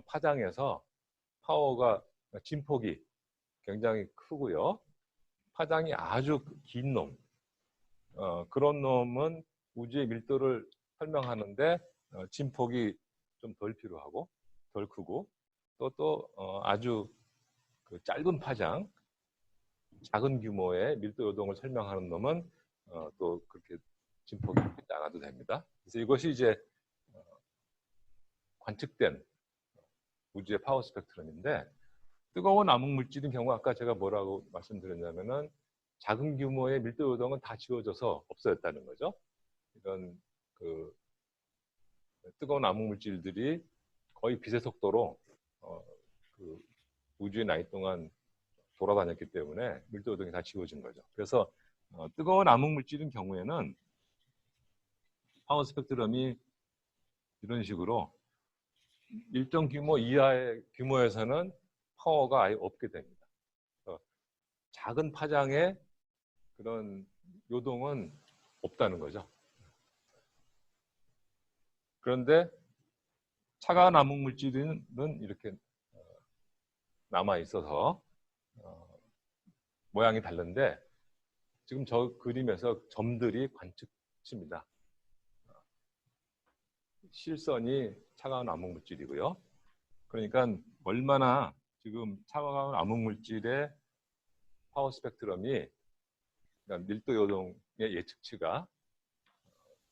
파장에서 파워가 진폭이 굉장히 크고요. 파장이 아주 긴 놈, 그런 놈은 우주의 밀도를 설명하는데 진폭이 좀 덜 필요하고 덜 크고 또 아주 그 짧은 파장, 작은 규모의 밀도 요동을 설명하는 놈은 또 그렇게 진폭이 크지 않아도 됩니다. 그래서 이것이 이제 관측된 우주의 파워 스펙트럼인데, 뜨거운 암흑 물질인 경우 아까 제가 뭐라고 말씀드렸냐면은 작은 규모의 밀도 요동은 다 지워져서 없어졌다는 거죠. 이런 그 뜨거운 암흑 물질들이 거의 빛의 속도로 그 우주의 나이 동안 돌아다녔기 때문에 밀도 요동이 다 지워진 거죠. 그래서 뜨거운 암흑 물질인 경우에는 파워 스펙트럼이 이런 식으로 일정 규모 이하의 규모에서는 파워가 아예 없게 됩니다. 작은 파장의 그런 요동은 없다는 거죠. 그런데 차가운 암흑 물질은 이렇게 남아 있어서 모양이 다른데, 지금 저 그림에서 점들이 관측치입니다. 실선이 차가운 암흑 물질이고요. 그러니까 얼마나 지금 차가운 암흑 물질의 파워 스펙트럼이, 그러니까 밀도 요동의 예측치가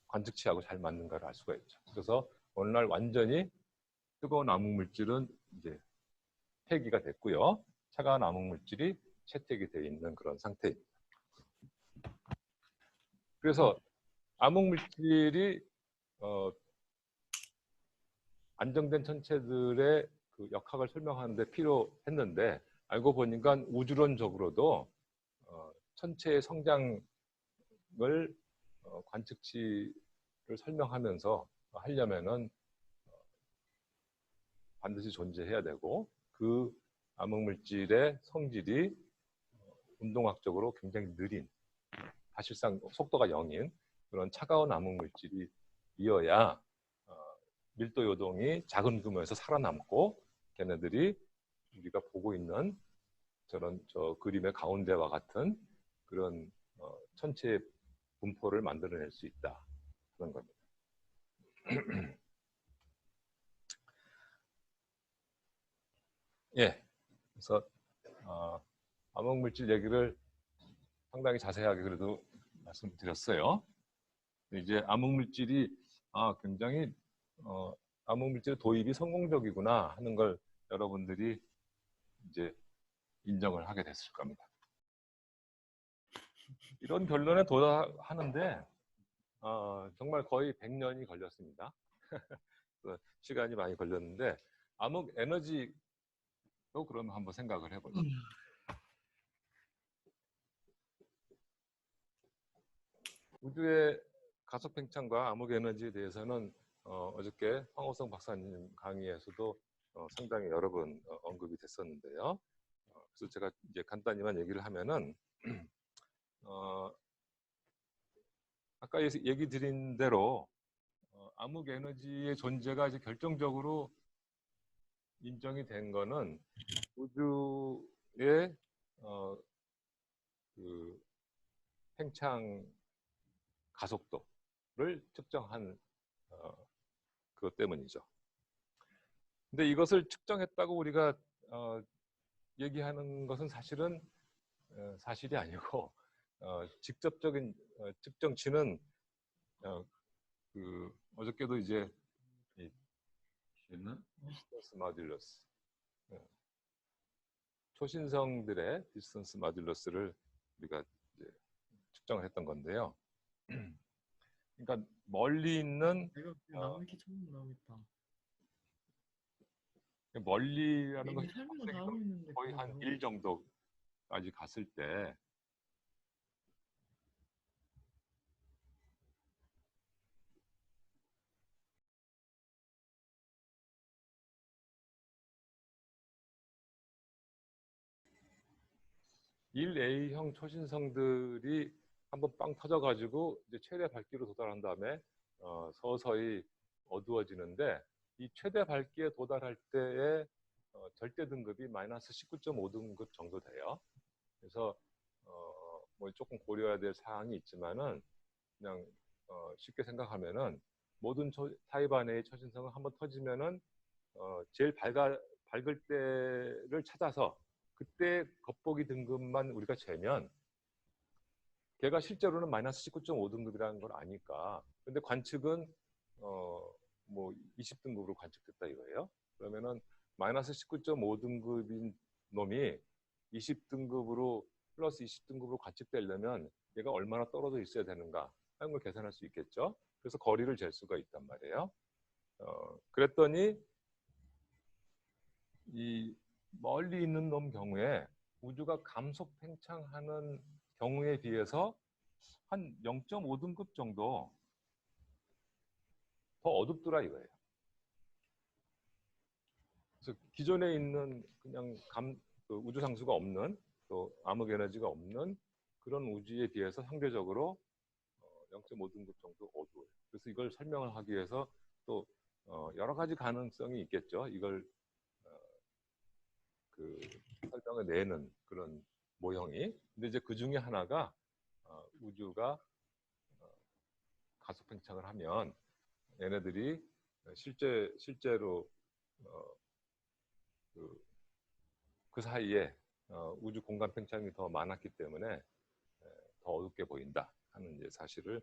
관측치하고 잘 맞는가를 알 수가 있죠. 그래서 오늘날 완전히 뜨거운 암흑 물질은 이제 폐기가 됐고요. 차가운 암흑 물질이 채택이 되어 있는 그런 상태입니다. 그래서 암흑 물질이 안정된 천체들의 그 역학을 설명하는데 필요했는데, 알고 보니까 우주론적으로도 천체의 성장을 관측치를 설명하면서 하려면은 반드시 존재해야 되고, 그 암흑물질의 성질이 운동학적으로 굉장히 느린, 사실상 속도가 0인 그런 차가운 암흑물질이어야 밀도 요동이 작은 규모에서 살아남고, 걔네들이 우리가 보고 있는 저런 저 그림의 가운데와 같은 그런 천체의 분포를 만들어낼 수 있다, 그런 겁니다. 예, 그래서 암흑물질 얘기를 상당히 자세하게 그래도 말씀드렸어요. 이제 암흑물질이 굉장히 암흑물질 도입이 성공적이구나 하는 걸 여러분들이 이제 인정을 하게 됐을 겁니다. 이런 결론에 도달하는데 정말 거의 100년이 걸렸습니다. 시간이 많이 걸렸는데, 암흑 에너지도 그럼 한번 생각을 해보죠. 우주의 가속 팽창과 암흑 에너지에 대해서는 어저께 황호성 박사님 강의에서도 상당히 여러 번 언급이 됐었는데요. 그래서 제가 이제 간단히만 얘기를 하면은 아까 얘기 드린 대로 암흑 에너지의 존재가 이제 결정적으로 인정이 된 거는 우주의 그 팽창 가속도를 측정한 그것 때문이죠. 근데 이것을 측정했다고 우리가 얘기하는 것은 사실은 사실이 아니고 직접적인 측정치는 그 어저께도 이제 디스턴스 마듈러스, 초신성들의 디스턴스 마듈러스를 우리가 이제 측정을 했던 건데요. 그러니까 멀리 있는 나무위키 처음 나오겠다. 멀리라는 것이 설명 다 하고 있는데 거의 한 1 정도까지 갔을 때 (1A) 초신성들이 한번 빵 터져가지고 이제 최대 밝기로 도달한 다음에 서서히 어두워지는데, 이 최대 밝기에 도달할 때의 절대 등급이 마이너스 19.5등급 정도 돼요. 그래서 뭐 조금 고려해야 될 사항이 있지만은 그냥 쉽게 생각하면은 모든 타입 안의 초신성은 한번 터지면은 제일 밝을 때를 찾아서 그때 겉보기 등급만 우리가 재면 걔가 실제로는 마이너스 19.5등급이라는 걸 아니까. 근데 관측은 뭐 20등급으로 관측됐다 이거예요. 그러면은 마이너스 19.5등급인 놈이 20등급으로 플러스 20등급으로 관측되려면 얘가 얼마나 떨어져 있어야 되는가 하는 걸 계산할 수 있겠죠. 그래서 거리를 잴 수가 있단 말이에요. 그랬더니 이 멀리 있는 놈 경우에 우주가 감속 팽창하는 경우에 비해서 한 0.5등급 정도 더 어둡더라 이거예요. 그래서 기존에 있는 그냥 그 우주 상수가 없는 또 암흑 에너지가 없는 그런 우주에 비해서 상대적으로 0.5등급 정도 어두워요. 그래서 이걸 설명을 하기 위해서 또 여러 가지 가능성이 있겠죠. 이걸 그 설명을 내는 그런 모형이. 근데 이제 그 중에 하나가 우주가 가속 팽창을 하면 얘네들이 실제로 그 사이에 우주 공간 팽창이 더 많았기 때문에 더 어둡게 보인다 하는 이제 사실을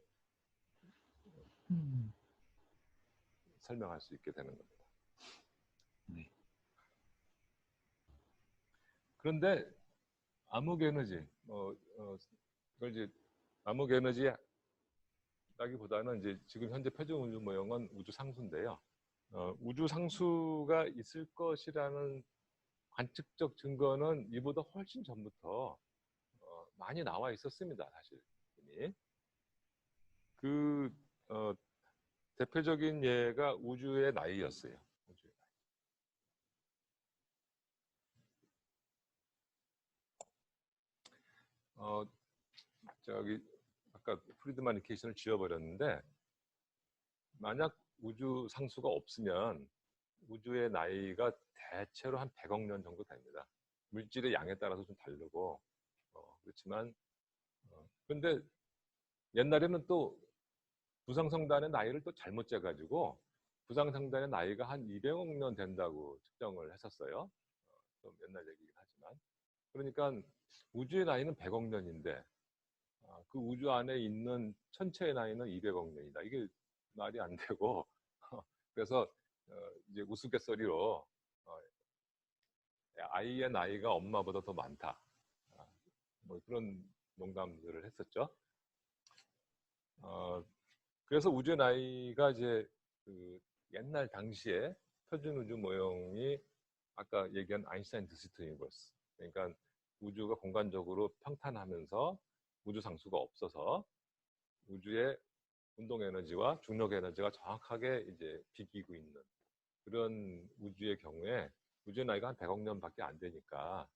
설명할 수 있게 되는 겁니다. 네. 그런데 암흑 에너지, 이걸 이제 암흑 에너지라기보다는 이제 지금 현재 표준 우주 모형은 우주 상수인데요. 우주 상수가 있을 것이라는 관측적 증거는 이보다 훨씬 전부터 많이 나와 있었습니다, 사실. 이미. 그 대표적인 예가 우주의 나이였어요. 우주의 나이. 저기 아까 프리드만 이케이션을 지워버렸는데 만약 우주 상수가 없으면 우주의 나이가 대체로 한 100억 년 정도 됩니다. 물질의 양에 따라서 좀 다르고 그렇지만 근데 옛날에는 또 부상성단의 나이를 또 잘못 재가지고 부상성단의 나이가 한 200억 년 된다고 측정을 했었어요. 좀 옛날 얘기긴 하지만. 그러니까 우주의 나이는 100억 년인데 그 우주 안에 있는 천체의 나이는 200억 년이다. 이게 말이 안 되고 그래서 이제 우스갯소리로 아이의 나이가 엄마보다 더 많다. 뭐 그런 농담들을 했었죠. 그래서 우주의 나이가 이제 그 옛날 당시에 표준 우주 모형이 아까 얘기한 아인슈타인 드스트 유니버스. 그러니까 우주가 공간적으로 평탄하면서 우주 상수가 없어서 우주의 운동 에너지와 중력 에너지가 정확하게 이제 비기고 있는 그런 우주의 경우에 우주의 나이가 한 100억 년밖에 안 되니까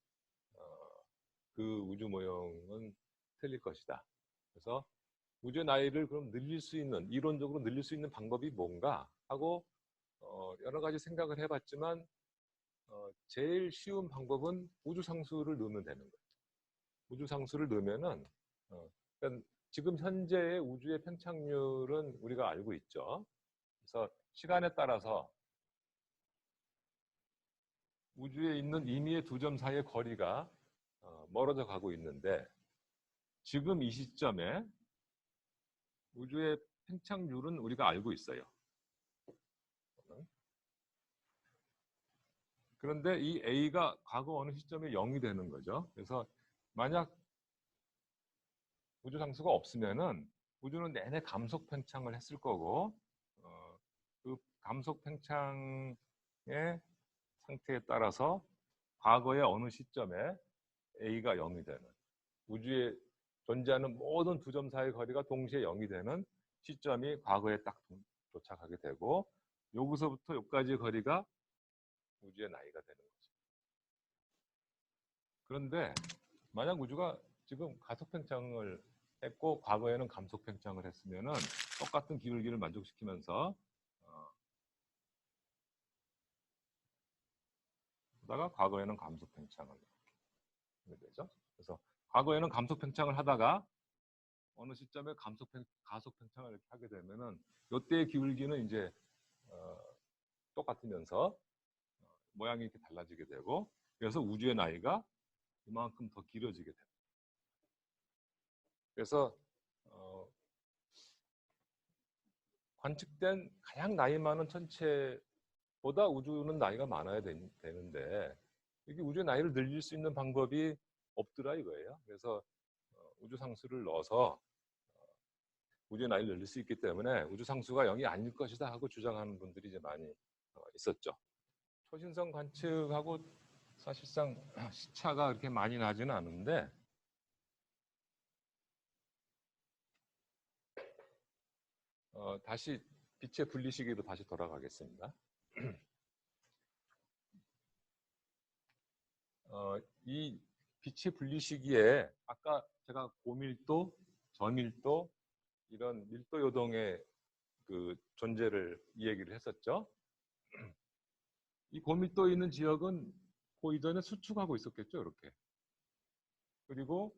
그 우주 모형은 틀릴 것이다. 그래서 우주의 나이를 그럼 늘릴 수 있는 이론적으로 늘릴 수 있는 방법이 뭔가 하고 여러 가지 생각을 해봤지만 제일 쉬운 방법은 우주 상수를 넣으면 되는 거예요. 우주 상수를 넣으면은 그러니까 지금 현재의 우주의 팽창률은 우리가 알고 있죠. 그래서 시간에 따라서 우주에 있는 임의의 두 점 사이의 거리가 멀어져 가고 있는데 지금 이 시점에 우주의 팽창률은 우리가 알고 있어요. 그런데 이 A가 과거 어느 시점에 0이 되는 거죠. 그래서 만약 우주 상수가 없으면은 우주는 내내 감속 팽창을 했을 거고 그 감속 팽창의 상태에 따라서 과거의 어느 시점에 A가 0이 되는 우주에 존재하는 모든 두 점 사이의 거리가 동시에 0이 되는 시점이 과거에 딱 도착하게 되고 여기서부터 여기까지의 거리가 우주의 나이가 되는 거죠. 그런데 만약 우주가 지금 가속 팽창을 했고 과거에는 감속 팽창을 했으면은 똑같은 기울기를 만족시키면서 그러다가 과거에는 감속 팽창을 하게 되죠. 그래서 과거에는 감속 팽창을 하다가 어느 시점에 가속 팽창을 이렇게 하게 되면은 이때의 기울기는 이제 똑같으면서 모양이 이렇게 달라지게 되고, 그래서 우주의 나이가 이만큼 더 길어지게 됩니다. 그래서 관측된 가장 나이 많은 천체보다 우주는 나이가 많아야 되는데, 이게 우주의 나이를 늘릴 수 있는 방법이 없더라 이거예요. 그래서 우주 상수를 넣어서 우주의 나이를 늘릴 수 있기 때문에 우주 상수가 0이 아닐 것이다 하고 주장하는 분들이 이제 많이 있었죠. 초신성 관측하고 사실상 시차가 그렇게 많이 나지는 않은데, 다시 빛의 분리 시기로 다시 돌아가겠습니다. 이 빛의 분리 시기에 아까 제가 고밀도, 저밀도 이런 밀도 요동의 그 존재를 이 얘기를 했었죠. 이 고밀도에 있는 지역은 그 이전에 수축하고 있었겠죠, 이렇게. 그리고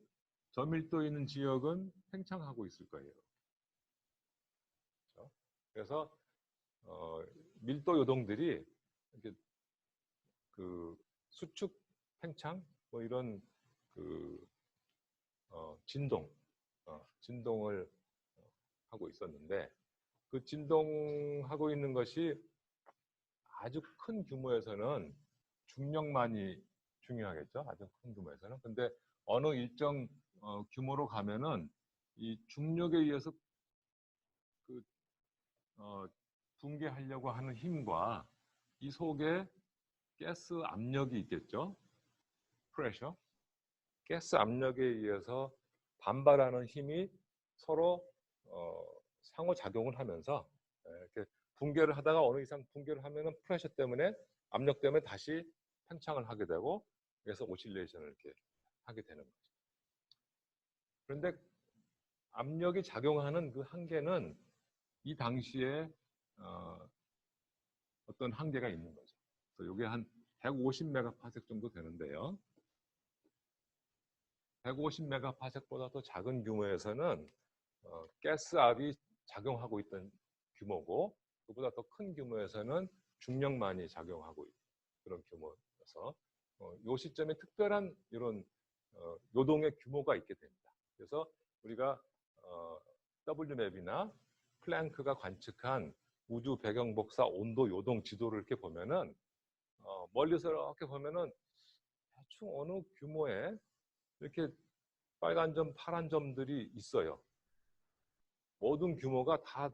저밀도에 있는 지역은 팽창하고 있을 거예요. 그렇죠? 그래서 밀도 요동들이 이렇게 그 수축, 팽창 뭐 이런 그 진동을 하고 있었는데, 그 진동하고 있는 것이 아주 큰 규모에서는 중력만이 중요하겠죠. 아주 큰 규모에서는. 근데 어느 일정 규모로 가면은 이 중력에 의해서 그 붕괴하려고 하는 힘과 이 속에 가스 압력이 있겠죠. 프레셔. 가스 압력에 의해서 반발하는 힘이 서로 상호작용을 하면서 이렇게 붕괴를 하다가 어느 이상 붕괴를 하면은 프레셔 때문에, 압력 때문에 다시 팽창을 하게 되고, 그래서 오실레이션을 이렇게 하게 되는 거죠. 그런데 압력이 작용하는 그 한계는 이 당시에 어떤 한계가 있는 거죠. 그래서 이게 한 150메가파섹 정도 되는데요. 150메가파섹보다 더 작은 규모에서는 가스압이 작용하고 있던 규모고, 그보다 더 큰 규모에서는 중력만이 작용하고 있는 그런 규모여서 이 시점에 특별한 이런 요동의 규모가 있게 됩니다. 그래서 우리가 WMAP이나 플랭크가 관측한 우주 배경 복사 온도 요동 지도를 이렇게 보면은 멀리서 이렇게 보면은 대충 어느 규모에 이렇게 빨간 점, 파란 점들이 있어요. 모든 규모가 다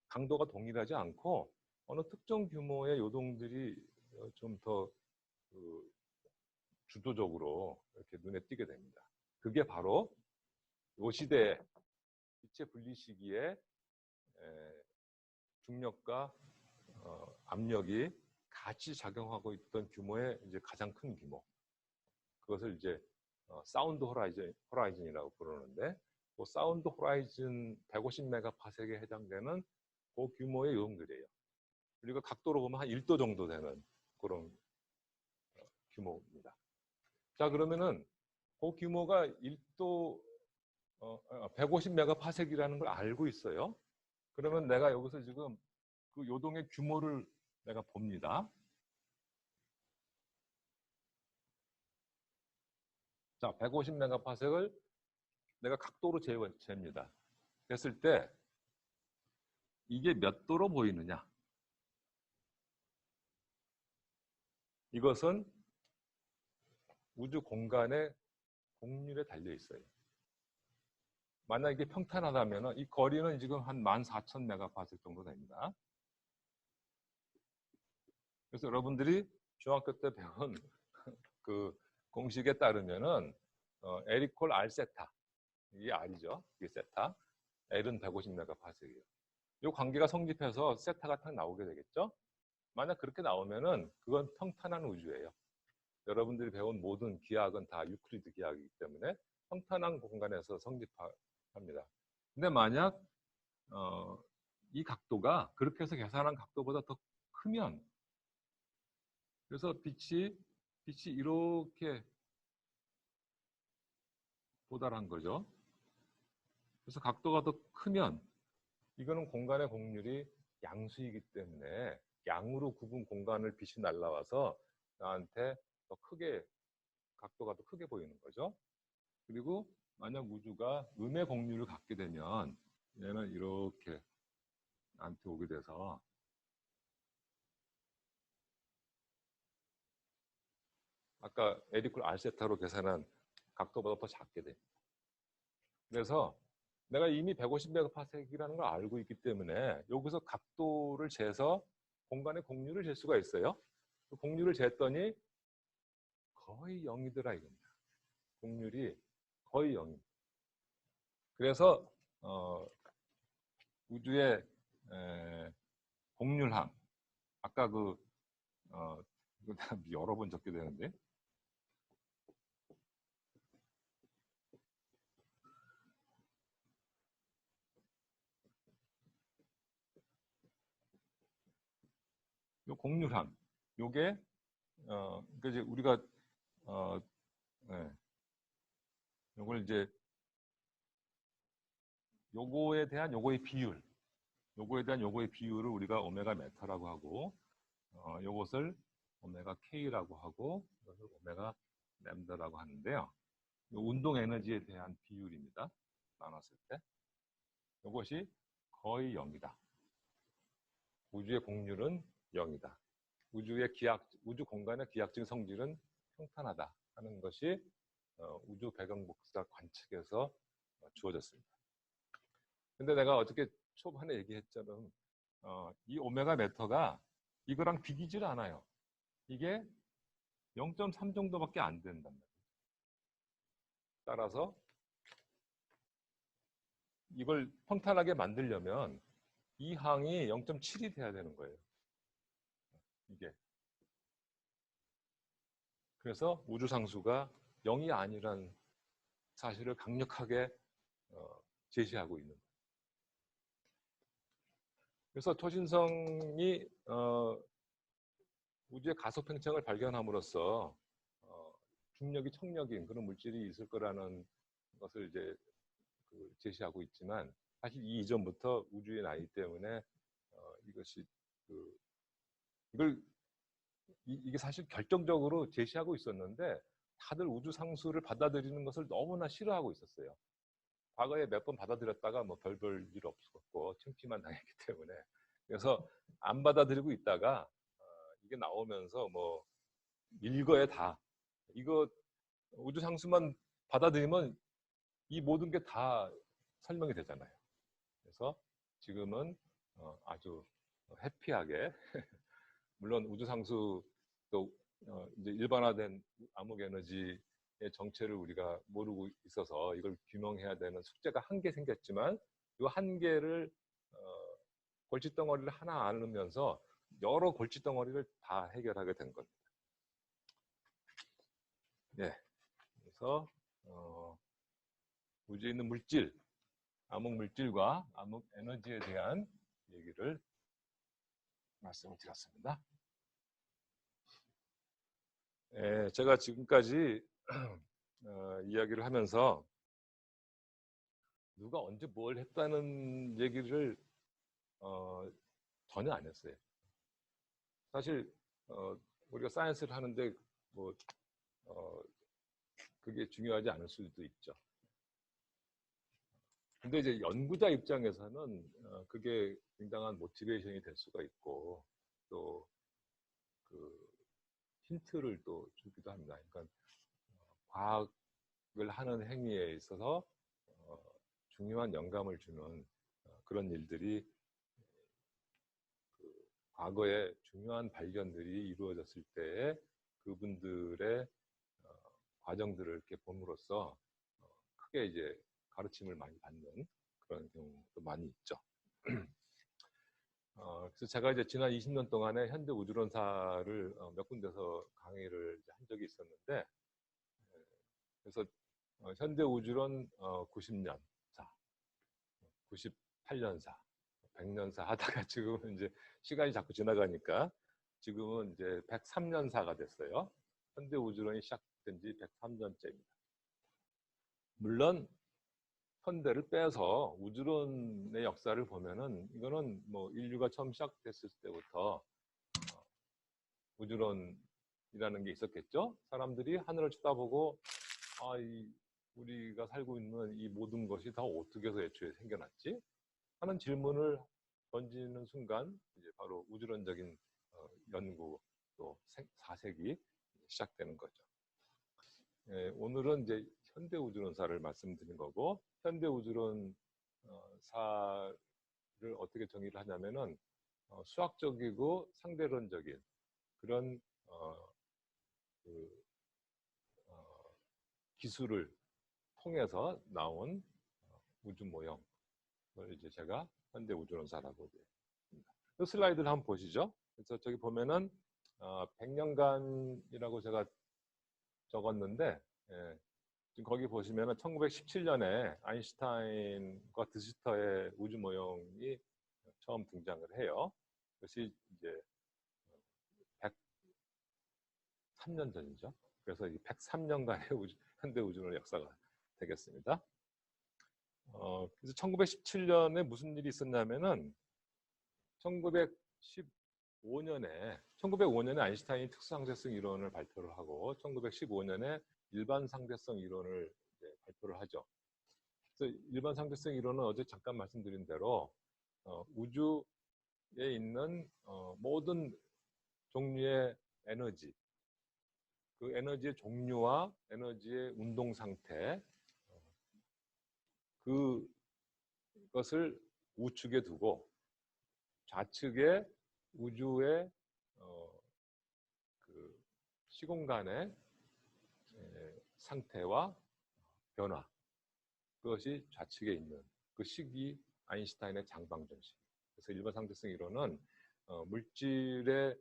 강도가 동일하지 않고 어느 특정 규모의 요동들이 좀 더 주도적으로 이렇게 눈에 띄게 됩니다. 그게 바로 이 시대 빛의 분리 시기에 중력과 압력이 같이 작용하고 있던 규모의 이제 가장 큰 규모. 그것을 이제 사운드 호라이즌이라고 부르는데, 그 사운드 호라이즌 150메가파섹에 해당되는 그 규모의 요동들이에요. 그리고 각도로 보면 한 1도 정도 되는 그런 규모입니다. 자, 그러면은 그 규모가 1도 150메가파섹이라는 걸 알고 있어요. 그러면 내가 여기서 지금 그 요동의 규모를 내가 봅니다. 자, 150메가파섹을 내가 각도로 잽니다. 그랬을 때 이게 몇 도로 보이느냐? 이것은 우주 공간의 곡률에 달려 있어요. 만약 이게 평탄하다면 이 거리는 지금 한 14,000메가파섹 정도 됩니다. 그래서 여러분들이 중학교 때 배운 그 공식에 따르면은 L이퀄 R 세타, 이게 R이죠. 이게 세타. L은 150메가파섹이에요. 이 관계가 성립해서 세타가 딱 나오게 되겠죠. 만약 그렇게 나오면은 그건 평탄한 우주예요. 여러분들이 배운 모든 기하학은 다 유클리드 기하학이기 때문에 평탄한 공간에서 성립합니다. 근데 만약 이 각도가 그렇게 해서 계산한 각도보다 더 크면, 그래서 빛이 이렇게 도달한 거죠. 그래서 각도가 더 크면 이거는 공간의 곡률이 양수이기 때문에 양으로 굽은 공간을 빛이 날라와서 나한테 더 크게 각도가 더 크게 보이는 거죠. 그리고 만약 우주가 음의 곡률을 갖게 되면 얘는 이렇게 나한테 오게 돼서 아까 에리쿨 알세타로 계산한 각도보다 더 작게 됩니다. 그래서 내가 이미 150메가파섹이라는 걸 알고 있기 때문에 여기서 각도를 재서 공간의 곡률을 잴 수가 있어요. 그 곡률을 쟀더니 거의 0이더라 이겁니다. 곡률이 거의 0입니다. 그래서 우주의 곡률함 아까 이거 여러 번 적게 되는데 요 곡률함 요게 그러니까 이제 우리가 네. 요걸 이제 요거에 대한 요거의 비율 요거에 대한 요거의 비율을 우리가 오메가 메타라고 하고 요것을 오메가 K라고 하고 이것을 오메가 램다라고 하는데요. 운동 에너지에 대한 비율입니다. 나눴을 때 이것이 거의 0이다. 우주의 곡률은 0이다. 우주 공간의 기하학적 성질은 평탄하다 하는 것이 우주 배경 복사 관측에서 주어졌습니다. 근데 내가 어저께 초반에 얘기했잖아. 이 오메가 메터가 이거랑 비기질 않아요. 이게 0.3 정도밖에 안 된단 말이에요. 따라서 이걸 평탄하게 만들려면 이 항이 0.7이 돼야 되는 거예요. 이게. 그래서 우주상수가 0이 아니란 사실을 강력하게 제시하고 있는 거예요. 그래서 초신성이 우주의 가속 팽창을 발견함으로써 중력이 청력인 그런 물질이 있을 거라는 것을 이제 제시하고 있지만 사실 이 이전부터 우주의 나이 때문에 이것이 이게 사실 결정적으로 제시하고 있었는데 다들 우주 상수를 받아들이는 것을 너무나 싫어하고 있었어요. 과거에 몇 번 받아들였다가 뭐 별 일 없었고 창피만 당했기 때문에 그래서 안 받아들이고 있다가 이게 나오면서 뭐 일거에 다 이거 우주 상수만 받아들이면 이 모든 게 다 설명이 되잖아요. 그래서 지금은 아주 해피하게 물론 우주 상수도 이제 일반화된 암흑 에너지의 정체를 우리가 모르고 있어서 이걸 규명해야 되는 숙제가 한 개 생겼지만 이 한 개를 골칫덩어리를 하나 안으면서 여러 골칫덩어리를 다 해결하게 된 겁니다. 네, 그래서 우주에 있는 물질, 암흑 물질과 암흑 에너지에 대한 얘기를 말씀을 드렸습니다. 제가 지금까지 이야기를 하면서 누가 언제 뭘 했다는 얘기를 전혀 안 했어요. 사실 우리가 사이언스를 하는데 뭐 그게 중요하지 않을 수도 있죠. 근데 이제 연구자 입장에서는 그게 굉장한 모티베이션이 될 수가 있고 또 그 힌트를 또 주기도 합니다. 그러니까 과학을 하는 행위에 있어서 중요한 영감을 주는 그런 일들이 과거에 중요한 발견들이 이루어졌을 때에 그분들의 과정들을 이렇게 봄으로써 크게 이제 가르침을 많이 받는 그런 경우도 많이 있죠. 그래서 제가 이제 지난 20년 동안에 현대 우주론사를 몇 군데서 강의를 한 적이 있었는데, 그래서 현대 우주론 90년사, 98년사, 100년사 하다가 지금은 이제 시간이 자꾸 지나가니까 지금은 이제 103년사가 됐어요. 현대 우주론이 시작된 지 103년째입니다. 물론 현대를 빼서 우주론의 역사를 보면은 이거는 뭐 인류가 처음 시작됐을 때부터 우주론이라는 게 있었겠죠. 사람들이 하늘을 쳐다보고 우리가 살고 있는 이 모든 것이 다 어떻게 해서 애초에 생겨났지? 하는 질문을 던지는 순간 이제 바로 우주론적인 연구 또 사색이 시작되는 거죠. 예, 오늘은 이제 현대 우주론사를 말씀드린 거고, 현대 우주론사를 어떻게 정의를 하냐면은 수학적이고 상대론적인 그런 그, 어, 기술을 통해서 나온 우주 모형을 이제 제가 현대 우주론사라고 합니다. 이 슬라이드를 한번 보시죠. 그래서 저기 보면은 100년간이라고 제가 적었는데, 예, 지금 거기 보시면은 1917년에 아인슈타인과 드시터의 우주 모형이 처음 등장을 해요. 그것이 이제 103년 전이죠. 그래서 이 103년간의 현대 우주론 역사가 되겠습니다. 그래서 1917년에 무슨 일이 있었냐면은 1905년에 아인슈타인이 특수상대성 이론을 발표를 하고 1915년에 일반 상대성 이론을 발표를 하죠. 그래서 일반 상대성 이론은 어제 잠깐 말씀드린 대로 우주에 있는 모든 종류의 에너지, 그 에너지의 종류와 에너지의 운동 상태, 그것을 우측에 두고 좌측에 우주의 그 시공간의 상태와 변화, 그것이 좌측에 있는 그 식이 아인슈타인의 장방정식. 그래서 일반 상대성 이론은 물질의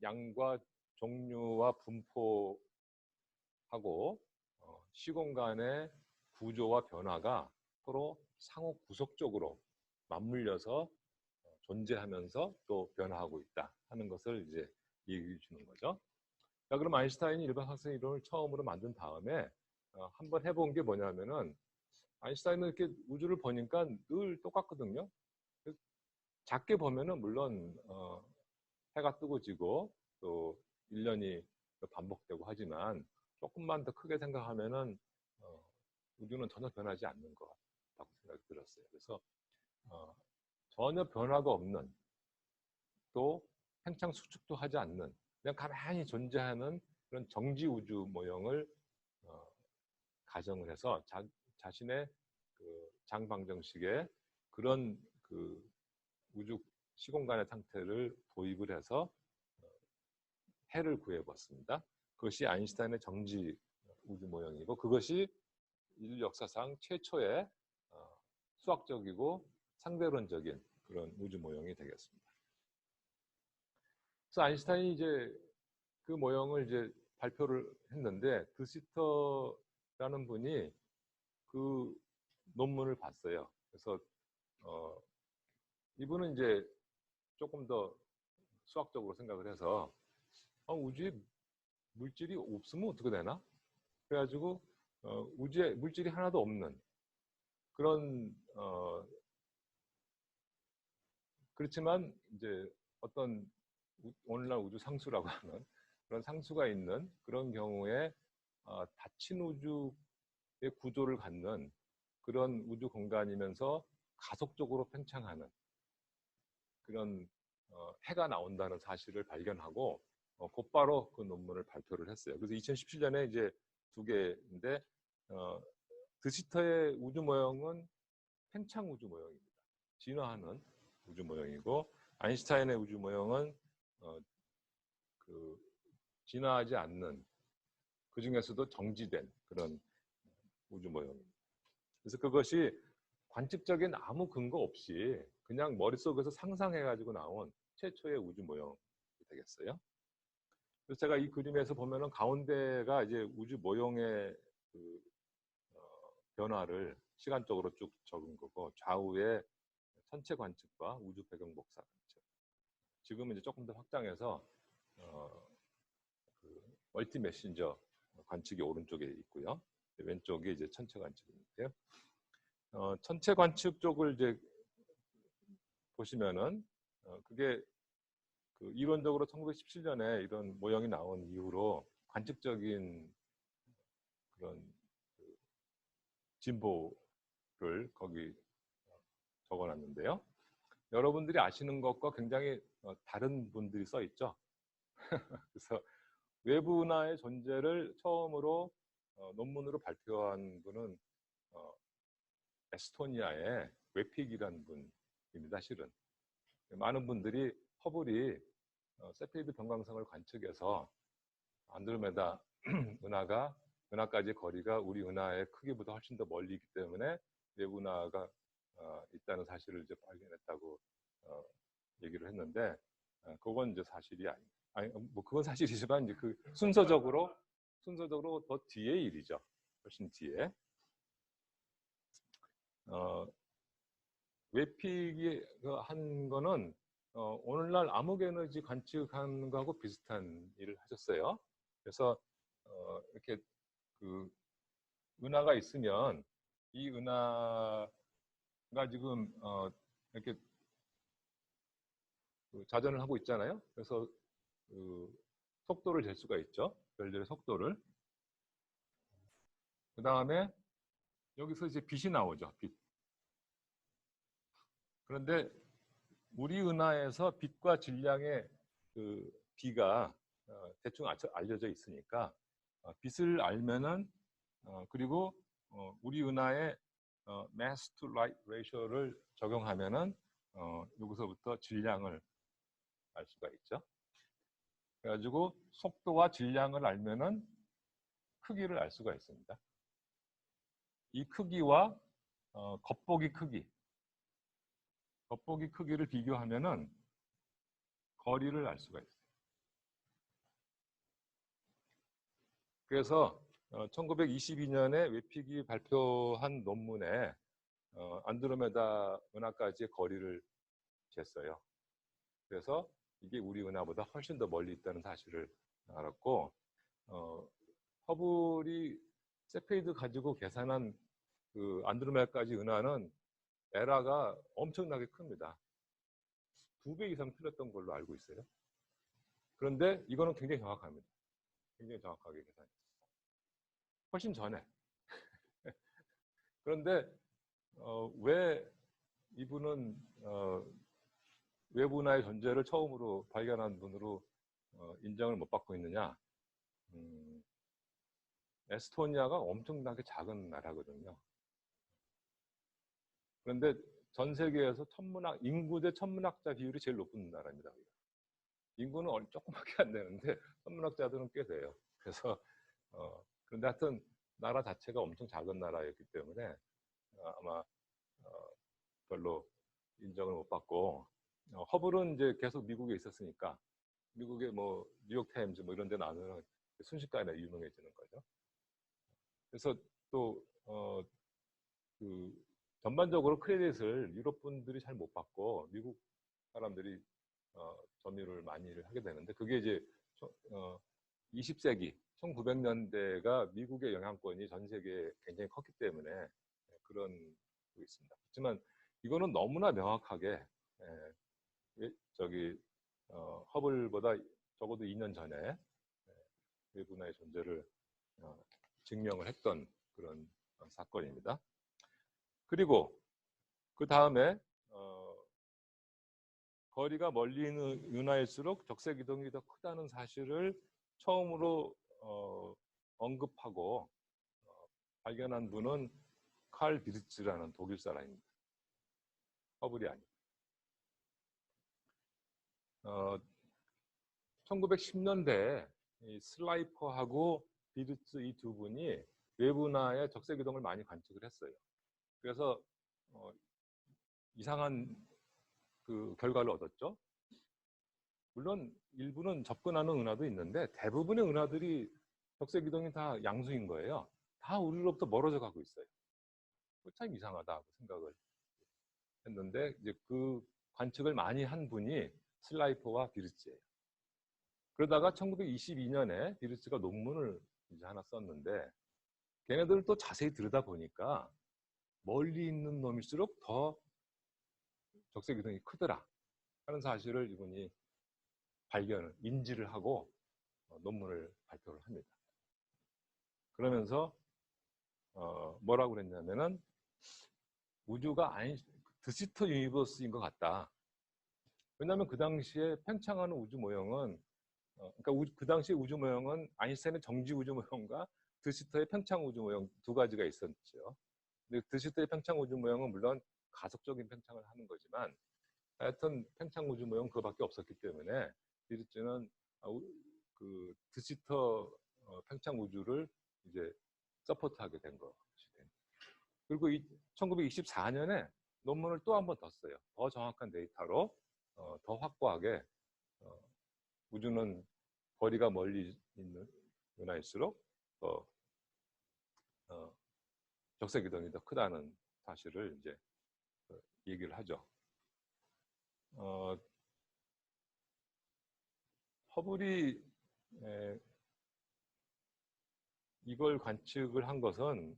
양과 종류와 분포하고 시공간의 구조와 변화가 서로 상호 구속적으로 맞물려서 존재하면서 또 변화하고 있다 하는 것을 이제 얘기해 주는 거죠. 자, 그럼 아인슈타인이 일반 상대성 이론을 처음으로 만든 다음에 한번 해본 게 뭐냐면은 아인슈타인은 이렇게 우주를 보니까 늘 똑같거든요. 작게 보면은 물론 해가 뜨고 지고 또 1년이 반복되고 하지만 조금만 더 크게 생각하면은 우주는 전혀 변하지 않는 것 같다고 생각이 들었어요. 그래서 전혀 변화가 없는, 또 팽창 수축도 하지 않는, 그냥 가만히 존재하는 그런 정지 우주 모형을 가정을 해서 자신의 그 장방정식에 그런 그 우주 시공간의 상태를 도입을 해서 해를 구해봤습니다. 그것이 아인슈타인의 정지 우주 모형이고, 그것이 인류 역사상 최초의 수학적이고 상대론적인 그런 우주 모형이 되겠습니다. 그래서 아인슈타인이 이제 그 모형을 이제 발표를 했는데, 드시터라는 분이 그 논문을 봤어요. 그래서 이분은 이제 조금 더 수학적으로 생각을 해서 우주에 물질이 없으면 어떻게 되나? 그래가지고 우주에 물질이 하나도 없는 그런 그렇지만 이제 어떤 오늘날 우주 상수라고 하는 그런 상수가 있는 그런 경우에 닫힌 우주의 구조를 갖는 그런 우주 공간이면서 가속적으로 팽창하는 그런 해가 나온다는 사실을 발견하고 곧바로 그 논문을 발표를 했어요. 그래서 2017년에 이제 2개인데 드시터의 우주 모형은 팽창 우주 모형입니다. 진화하는 우주 모형이고, 아인슈타인의 우주 모형은 그 진화하지 않는, 그 중에서도 정지된 그런 우주 모형입니다. 그래서 그것이 관측적인 아무 근거 없이 그냥 머릿속에서 상상해가지고 나온 최초의 우주 모형이 되겠어요. 그래서 제가 이 그림에서 보면은 가운데가 이제 우주 모형의 그 변화를 시간적으로 쭉 적은 거고, 좌우에 천체 관측과 우주 배경 복사 관측. 지금은 이제 조금 더 확장해서 그 멀티 메신저 관측이 오른쪽에 있고요. 왼쪽이 이제 천체 관측인데요. 천체 관측 쪽을 이제 보시면은 그게 그 이론적으로 1917년에 이런 모형이 나온 이후로 관측적인 그런 그 진보를 거기 적어놨는데요. 여러분들이 아시는 것과 굉장히 다른 분들이 써 있죠. 그래서 외부 은하의 존재를 처음으로 논문으로 발표한 분은 에스토니아의 웨픽이라는 분입니다. 실은 많은 분들이 허블이 세페이드 변광성을 관측해서 안드로메다 은하까지 거리가 우리 은하의 크기보다 훨씬 더 멀리 있기 때문에 외부 은하가 있다는 사실을 이제 발견했다고 얘기를 했는데 그건 이제 사실이 아니 뭐 그건 사실이지만 이제 그 순서적으로 더 뒤의 일이죠. 훨씬 뒤에. 웨픽이 한 거는 오늘날 암흑 에너지 관측하는 거하고 비슷한 일을 하셨어요. 그래서 이렇게 그 은하가 있으면 이 은하가 지금 이렇게 자전을 하고 있잖아요. 그래서 그 속도를 잴 수가 있죠. 별들의 속도를. 그 다음에 여기서 이제 빛이 나오죠. 빛. 그런데 우리 은하에서 빛과 질량의 그 비가 대충 알려져 있으니까 빛을 알면은 그리고 우리 은하의 mass to light ratio를 적용하면은 여기서부터 질량을 알 수가 있죠. 그래가지고 속도와 질량을 알면은 크기를 알 수가 있습니다. 이 크기와 겉보기 크기를 비교하면은 거리를 알 수가 있어요. 그래서 1922년에 웨픽이 발표한 논문에 안드로메다 은하까지의 거리를 쟀어요. 그래서 이게 우리 은하보다 훨씬 더 멀리 있다는 사실을 알았고 허블이 세페이드 가지고 계산한 그 안드로메다까지 은하는 에라가 엄청나게 큽니다. 2배 이상 틀렸던 걸로 알고 있어요. 그런데 이거는 굉장히 정확합니다. 굉장히 정확하게 계산했어요. 훨씬 전에. 그런데 왜 이분은 외부 은하의 존재를 처음으로 발견한 분으로 인정을 못 받고 있느냐? 에스토니아가 엄청나게 작은 나라거든요. 그런데 전 세계에서 인구 대 천문학자 비율이 제일 높은 나라입니다. 인구는 조그맣게 안 되는데 천문학자들은 꽤 돼요. 그래서 그런데 하여튼 나라 자체가 엄청 작은 나라였기 때문에 아마 별로 인정을 못 받고 허블은 이제 계속 미국에 있었으니까 미국의 뭐 뉴욕타임즈 뭐 이런 데 나오면 순식간에 유명해지는 거죠. 그래서 또 그 전반적으로 크레딧을 유럽 분들이 잘 못 받고 미국 사람들이 점유를 많이 하게 되는데 그게 이제 20세기 1900년대가 미국의 영향권이 전 세계에 굉장히 컸기 때문에 그런 게 있습니다. 하지만 이거는 너무나 명확하게 허블보다 적어도 2년 전에 외부 은하의 존재를 증명을 했던 그런 사건입니다. 그리고 그 다음에 거리가 멀리 있는 은하일수록 적색 이동이 더 크다는 사실을 처음으로 언급하고 발견한 분은 칼 비르츠라는 독일 사람입니다. 허블이 아니고. 1910년대에 슬라이퍼하고 비르츠 이 두 분이 외부 은하의 적색 이동을 많이 관측을 했어요. 그래서 이상한 그 결과를 얻었죠. 물론 일부는 접근하는 은하도 있는데 대부분의 은하들이 적색 이동이 다 양수인 거예요. 다 우리로부터 멀어져 가고 있어요. 참 이상하다고 생각을 했는데 이제 그 관측을 많이 한 분이 슬라이퍼와 비르츠예요. 그러다가 1922년에 비르츠가 논문을 이제 하나 썼는데 걔네들을 또 자세히 들여다보니까 멀리 있는 놈일수록 더 적색이동이 크더라 하는 사실을 이분이 인지를 하고 논문을 발표를 합니다. 그러면서 뭐라고 그랬냐면은 우주가 드시터 유니버스인 것 같다. 왜냐하면 그 당시에 팽창하는 우주 모형은 그러니까 그 당시 우주 모형은 아인슈타인의 정지 우주 모형과 드시터의 팽창 우주 모형 두 가지가 있었죠. 근데 드시터의 팽창 우주 모형은 물론 가속적인 팽창을 하는 거지만 하여튼 팽창 우주 모형 그거밖에 없었기 때문에 비르츠는 그 드시터 팽창 우주를 이제 서포트하게 된 것이 됩니다. 그리고 1924년에 논문을 또 한 번 더 써요. 더 정확한 데이터로 더 확고하게 우주는 거리가 멀리 있는 은하일수록 더 적색 이동이 더 크다는 사실을 이제 얘기를 하죠. 허블이 이걸 관측을 한 것은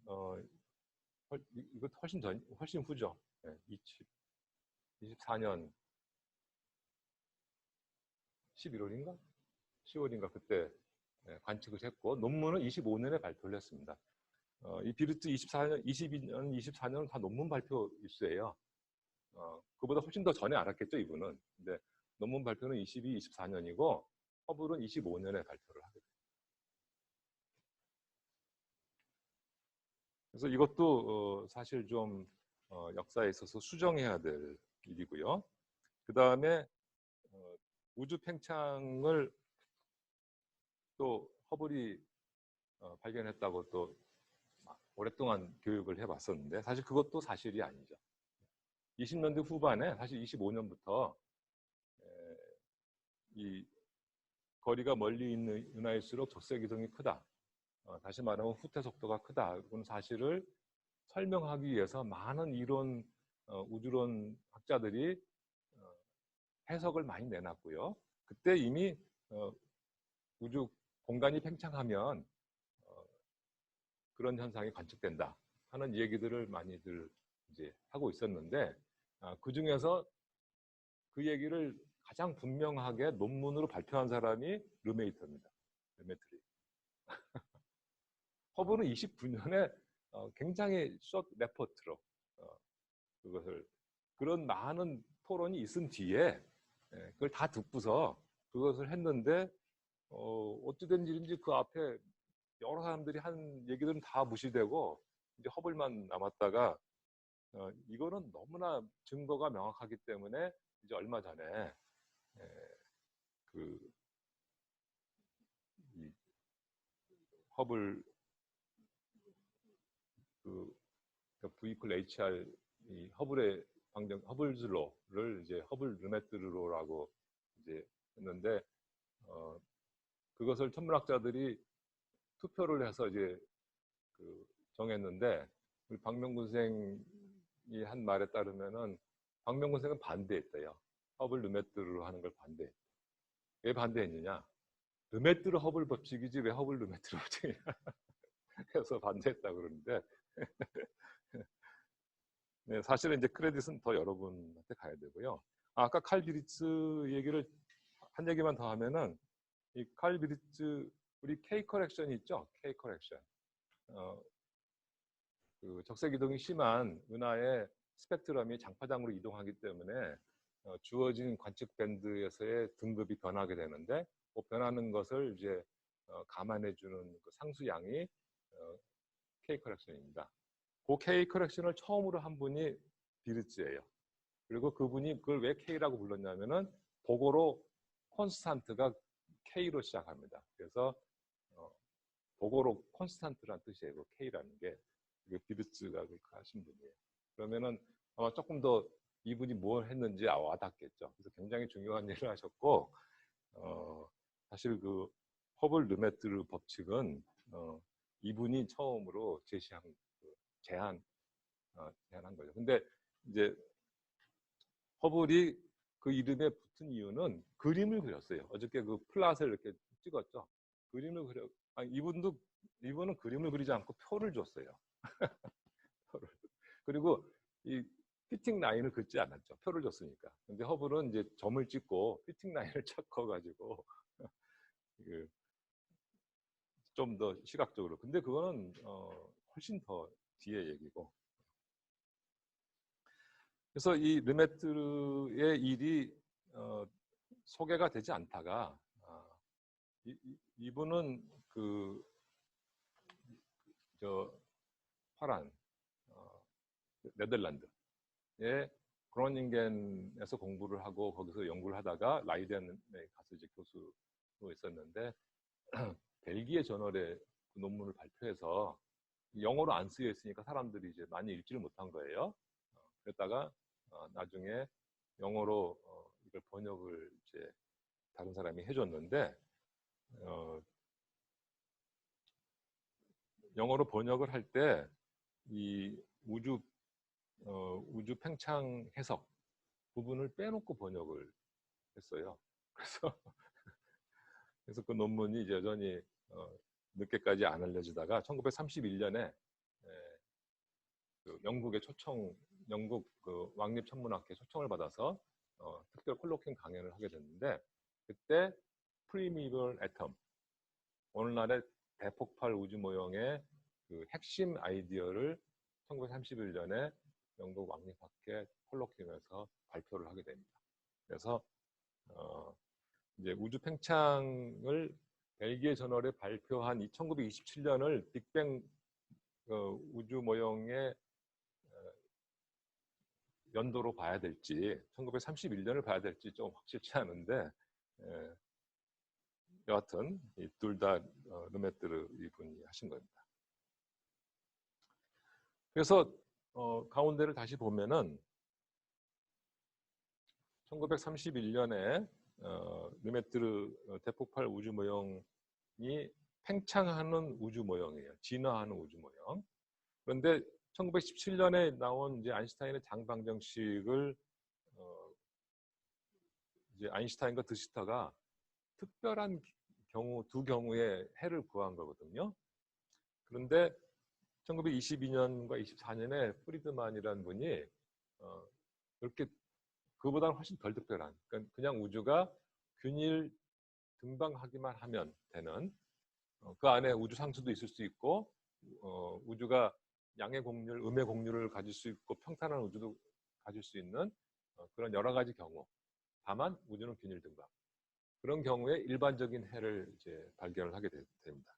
이거 훨씬 후죠. 24년 11월인가? 10월인가 그때 관측을 했고 논문은 25년에 발표를 했습니다. 이 비르트 22년, 24년은 다 논문 발표 일수예요. 그보다 훨씬 더 전에 알았겠죠, 이분은. 근데 논문 발표는 24년이고 허블은 25년에 발표를 하게 됩니다. 그래서 이것도 사실 좀 역사에 있어서 수정해야 될 일이고요. 그 다음에 우주 팽창을 또 허블이 발견했다고 또 오랫동안 교육을 해봤었는데 사실 그것도 사실이 아니죠. 20년대 후반에 사실 25년부터 이 거리가 멀리 있는 은하일수록 적색 이동이 크다. 다시 말하면 후퇴 속도가 크다. 그런 사실을 설명하기 위해서 많은 이론, 우주론 학자들이 해석을 많이 내놨고요. 그때 이미 우주 공간이 팽창하면 그런 현상이 관측된다 하는 얘기들을 많이들 이제 하고 있었는데 그 중에서 그 얘기를 가장 분명하게 논문으로 발표한 사람이 르메이터입니다. 르메트리. 허블은 29년에 굉장히 숏 레포트로 그것을 그런 많은 토론이 있은 뒤에 그걸 다 듣고서 그것을 했는데 어찌된 일인지 그 앞에 여러 사람들이 한 얘기들은 다 무시되고 이제 허블만 남았다가 이거는 너무나 증거가 명확하기 때문에 이제 얼마 전에 이 허블 V 이퀄 HR 이 허블의 허블즈로를 이제 허블 르메트르로라고 이제 했는데 그것을 천문학자들이 투표를 해서 이제 정했는데 우리 박명근 선생이 한 말에 따르면은 박명근 선생은 반대했대요. 허블 르메트르로 하는 걸 반대했대. 왜 반대했느냐? 르메트르 허블 법칙이지 왜 허블 르메트르 법칙이냐 해서 반대했다 그러는데 네, 사실은 이제 크레딧은 더 여러분한테 가야 되고요. 아까 칼 비리츠 얘기를 한 얘기만 더 하면은 이 칼 비리츠 우리 K 커렉션이 있죠? K 커렉션. 그 적색 이동이 심한 은하의 스펙트럼이 장파장으로 이동하기 때문에 주어진 관측 밴드에서의 등급이 변하게 되는데 그 변하는 것을 이제 감안해주는 그 상수양이 K 커렉션입니다. 그 K 커렉션을 처음으로 한 분이 비르츠예요. 그리고 그분이 그걸 왜 K라고 불렀냐면은 도고로 콘스탄트가 K로 시작합니다. 그래서 도고로 콘스탄트란 뜻이에요. 그 K라는 게 비르츠가 그렇게 하신 분이에요. 그러면은 아마 조금 더 이분이 뭘 했는지 와닿겠죠. 그래서 굉장히 중요한 일을 하셨고 사실 그 허블 르메트르 법칙은 이분이 처음으로 제안한 거죠. 근데 이제 허블이 그 이름에 붙은 이유는 그림을 그렸어요. 어저께 그 플랫을 이렇게 찍었죠. 그림을 이분도 이분은 그림을 그리지 않고 표를 줬어요. 표를. 그리고 이 피팅 라인을 긋지 않았죠. 표를 줬으니까. 근데 허블은 이제 점을 찍고 피팅 라인을 착 그어가지고 좀 더 시각적으로. 근데 그거는 훨씬 더 뒤의 얘기고. 그래서 이 르메트르의 일이 소개가 되지 않다가 이분은 파란 네덜란드의 그로닝겐에서 공부를 하고 거기서 연구를 하다가 라이덴에 가서 이제 교수로 있었는데 벨기에 저널에 그 논문을 발표해서 영어로 안 쓰여 있으니까 사람들이 이제 많이 읽지를 못한 거예요. 그랬다가 나중에 영어로 이걸 번역을 이제 다른 사람이 해줬는데 영어로 번역을 할 때 이 우주 팽창 해석 부분을 빼놓고 번역을 했어요. 그래서 그 논문이 이제 여전히 늦게까지 안 알려지다가 1931년에 그 영국 그 왕립천문학회 초청을 받아서 특별 콜로퀴움 강연을 하게 됐는데 그때 프리미벌 애텀 오늘날의 대폭발 우주 모형의 그 핵심 아이디어를 1931년에 영국 왕립학회 콜로퀴움에서 발표를 하게 됩니다. 그래서 이제 우주 팽창을 벨기에 저널에 발표한 1927년을 빅뱅 우주 모형의 연도로 봐야 될지 1931년을 봐야 될지 좀 확실치 않은데 여하튼 둘 다 르메트르 이분이 하신 겁니다. 그래서 가운데를 다시 보면은 1931년에 르메트르 대폭발 우주 모형이 팽창하는 우주 모형이에요. 진화하는 우주 모형. 그런데 1917년에 나온 이제 아인슈타인의 장방정식을 이제 아인슈타인과 드시터가 특별한 경우 두 경우의 해를 구한 거거든요. 그런데 1922년과 24년에 프리드만이라는 분이 이렇게 그보다는 훨씬 덜 특별한, 그러니까 그냥 우주가 균일 등방하기만 하면 되는, 그 안에 우주 상수도 있을 수 있고 우주가 양의 공률, 음의 공률을 가질 수 있고 평탄한 우주도 가질 수 있는 그런 여러 가지 경우. 다만 우주는 균일 등방. 그런 경우에 일반적인 해를 이제 발견을 하게 됩니다.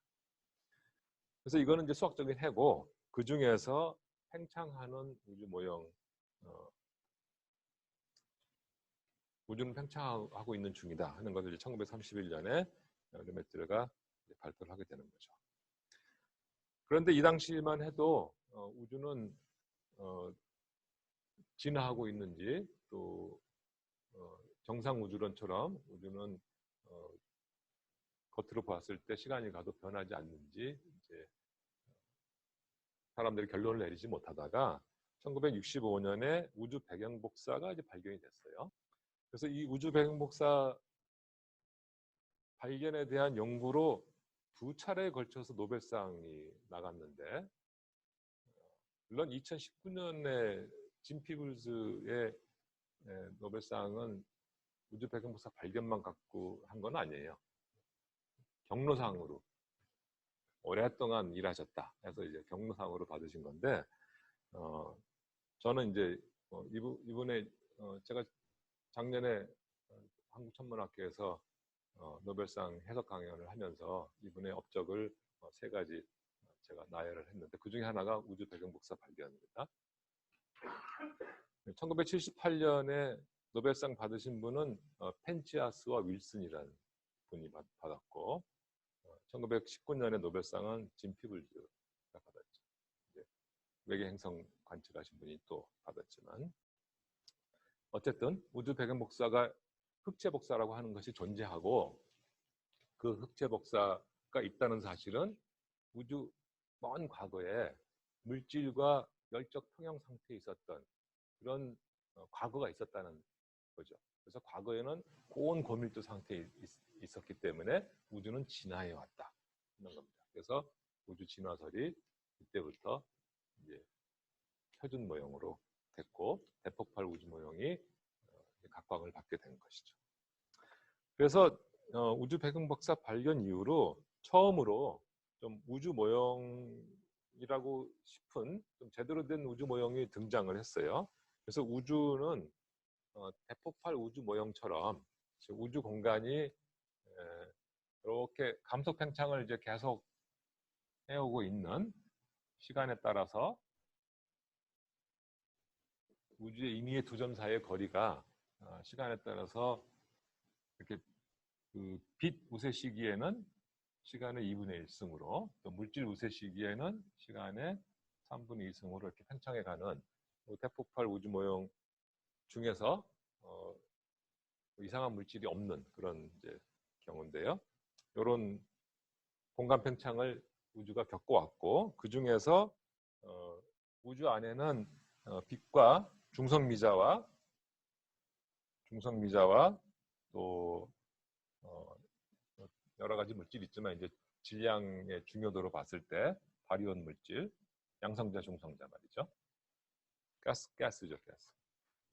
그래서 이거는 이제 수학적인 해고 그 중에서 팽창하는 우주 모형, 우주는 팽창하고 있는 중이다 하는 것을 1931년에 르메트르가 발표를 하게 되는 거죠. 그런데 이 당시만 해도 우주는 진화하고 있는지 또 정상 우주론처럼 우주는 겉으로 봤을 때 시간이 가도 변하지 않는지 이제 사람들이 결론을 내리지 못하다가 1965년에 우주 배경 복사가 이제 발견이 됐어요. 그래서 이 우주 배경 복사 발견에 대한 연구로 두 차례에 걸쳐서 노벨상이 나갔는데, 물론 2019년에 짐 피블즈의 노벨상은 우주 배경 복사 발견만 갖고 한 건 아니에요. 경로상으로 오랫동안 일하셨다 해서 이제 경로상으로 받으신 건데, 저는 이제 이분의 제가 작년에 한국천문학회에서 노벨상 해석 강연을 하면서 이분의 업적을 세 가지 제가 나열을 했는데 그 중에 하나가 우주 배경 복사 발견입니다. 1978년에 노벨상 받으신 분은 펜치아스와 윌슨이라는 분이 받았고 1919년에 노벨상은 짐 피블즈가 받았죠. 외계 행성 관측하신 분이 또 받았지만 어쨌든 우주 배경 복사가 흑체 복사라고 하는 것이 존재하고 그 흑체 복사가 있다는 사실은 우주 먼 과거에 물질과 열적 평형 상태에 있었던 그런 과거가 있었다는 거죠. 그래서 과거에는 고온 고밀도 상태에 있었기 때문에 우주는 진화해 왔다 하는 겁니다. 그래서 우주 진화설이 이때부터 이제 표준 모형으로 됐고 대폭발 우주 모형이 각광을 받게 된 것이죠. 그래서 우주 배경 복사 발견 이후로 처음으로 좀 우주 모형이라고 싶은 좀 제대로 된 우주 모형이 등장을 했어요. 그래서 우주는 대폭발 우주 모형처럼 우주 공간이 이렇게 감속 팽창을 이제 계속 해오고 있는 시간에 따라서 우주의 임의의 두 점 사이의 거리가 시간에 따라서 이렇게 그 빛 우세 시기에는 시간의 2분의 1승으로 또 물질 우세 시기에는 시간의 3분의 2승으로 이렇게 팽창해가는 대폭발 우주 모형 중에서 이상한 물질이 없는 그런 이제 경우인데요. 이런 공간 팽창을 우주가 겪어왔고 그 중에서 우주 안에는 빛과 중성미자와 또 여러 가지 물질이 있지만 이제 질량의 중요도로 봤을 때 바리온 물질, 양성자, 중성자 말이죠. 가스죠, 가스.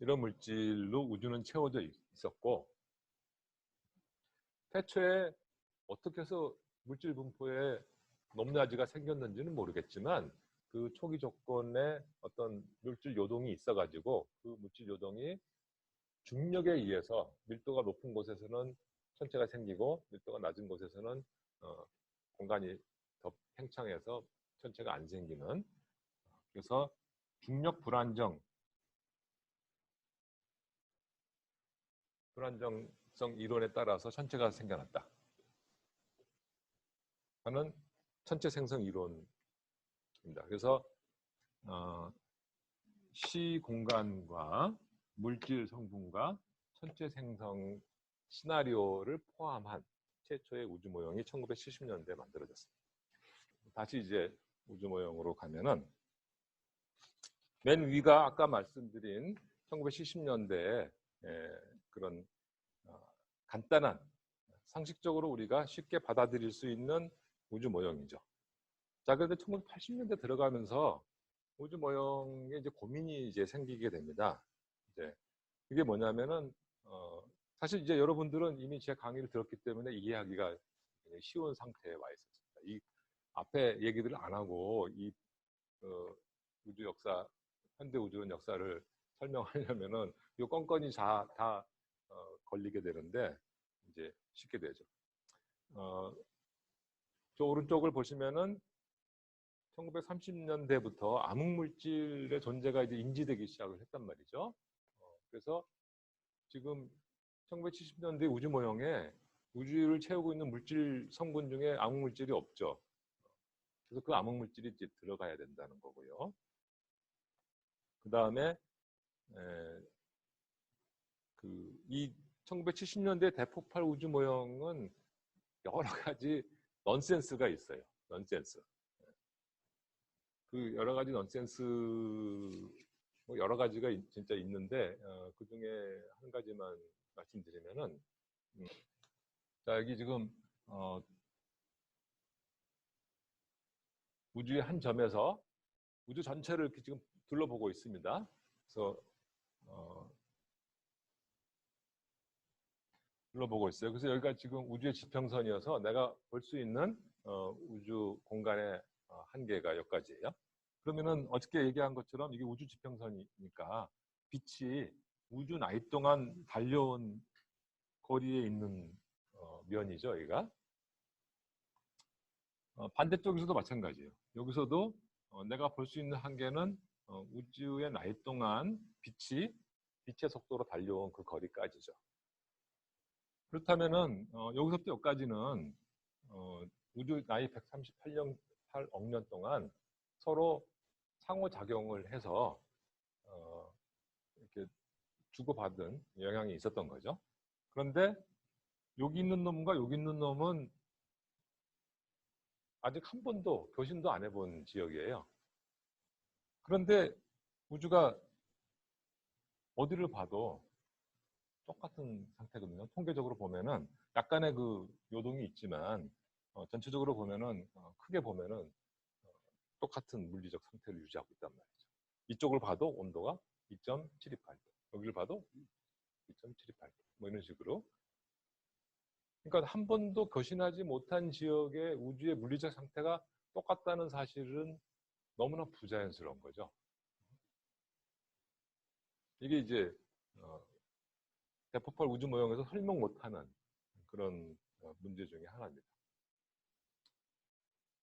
이런 물질로 우주는 채워져 있었고 태초에 어떻게 해서 물질 분포에 높낮이가 생겼는지는 모르겠지만 그 초기 조건에 어떤 물질 요동이 있어가지고 그 물질 요동이 중력에 의해서 밀도가 높은 곳에서는 천체가 생기고 밀도가 낮은 곳에서는 공간이 더 팽창해서 천체가 안 생기는, 그래서 중력 불안정성 이론에 따라서 천체가 생겨났다 하는 천체 생성 이론입니다. 그래서 시 공간과 물질 성분과 천체 생성 시나리오를 포함한 최초의 우주 모형이 1970년대에 만들어졌습니다. 다시 이제 우주 모형으로 가면은 맨 위가 아까 말씀드린 1970년대에 그런 간단한 상식적으로 우리가 쉽게 받아들일 수 있는 우주 모형이죠. 자, 그런데 1980년대 들어가면서 우주 모형에 이제 고민이 이제 생기게 됩니다. 이제 그게 뭐냐면은 사실 이제 여러분들은 이미 제 강의를 들었기 때문에 이해하기가 쉬운 상태에 와 있었습니다. 이 앞에 얘기들을 안 하고 이 우주 역사, 현대 우주론 역사를 설명하려면은 이 건건이 다 걸리게 되는데 이제 쉽게 되죠. 저 오른쪽을 보시면은 1930년대부터 암흑물질의 존재가 이제 인지되기 시작을 했단 말이죠. 그래서 지금 1970년대 우주 모형에 우주를 채우고 있는 물질 성분 중에 암흑물질이 없죠. 그래서 그 암흑물질이 이제 들어가야 된다는 거고요. 그 다음에 이 1970년대 대폭발 우주 모형은 여러 가지 넌센스가 있어요. 넌센스. 그 여러 가지 넌센스 뭐 여러 가지가 진짜 있는데 그 중에 한 가지만 말씀드리면은 자, 여기 지금 우주의 한 점에서 우주 전체를 이렇게 지금 둘러보고 있습니다. 그래서 둘러보고 있어요. 그래서 여기가 지금 우주의 지평선이어서 내가 볼 수 있는 우주 공간의 한계가 여기까지예요. 그러면은 어저께 얘기한 것처럼 이게 우주 지평선이니까 빛이 우주 나이 동안 달려온 거리에 있는 면이죠, 여기가. 반대쪽에서도 마찬가지예요. 여기서도 내가 볼 수 있는 한계는 우주의 나이 동안 빛의 속도로 달려온 그 거리까지죠. 그렇다면은 여기서부터 여기까지는 우주 나이 138억 년 동안 서로 상호작용을 해서 이렇게 주고받은 영향이 있었던 거죠. 그런데 여기 있는 놈과 여기 있는 놈은 아직 한 번도 교신도 안 해본 지역이에요. 그런데 우주가 어디를 봐도 똑같은 상태거든요. 통계적으로 보면은 약간의 그 요동이 있지만 전체적으로 보면은 크게 보면은 똑같은 물리적 상태를 유지하고 있단 말이죠. 이쪽을 봐도 온도가 2.728도, 여기를 봐도 2.728도, 뭐 이런 식으로. 그러니까 한 번도 거신하지 못한 지역의 우주의 물리적 상태가 똑같다는 사실은 너무나 부자연스러운 거죠. 이게 이제 대폭발 우주 모형에서 설명 못하는 그런 문제 중에 하나입니다.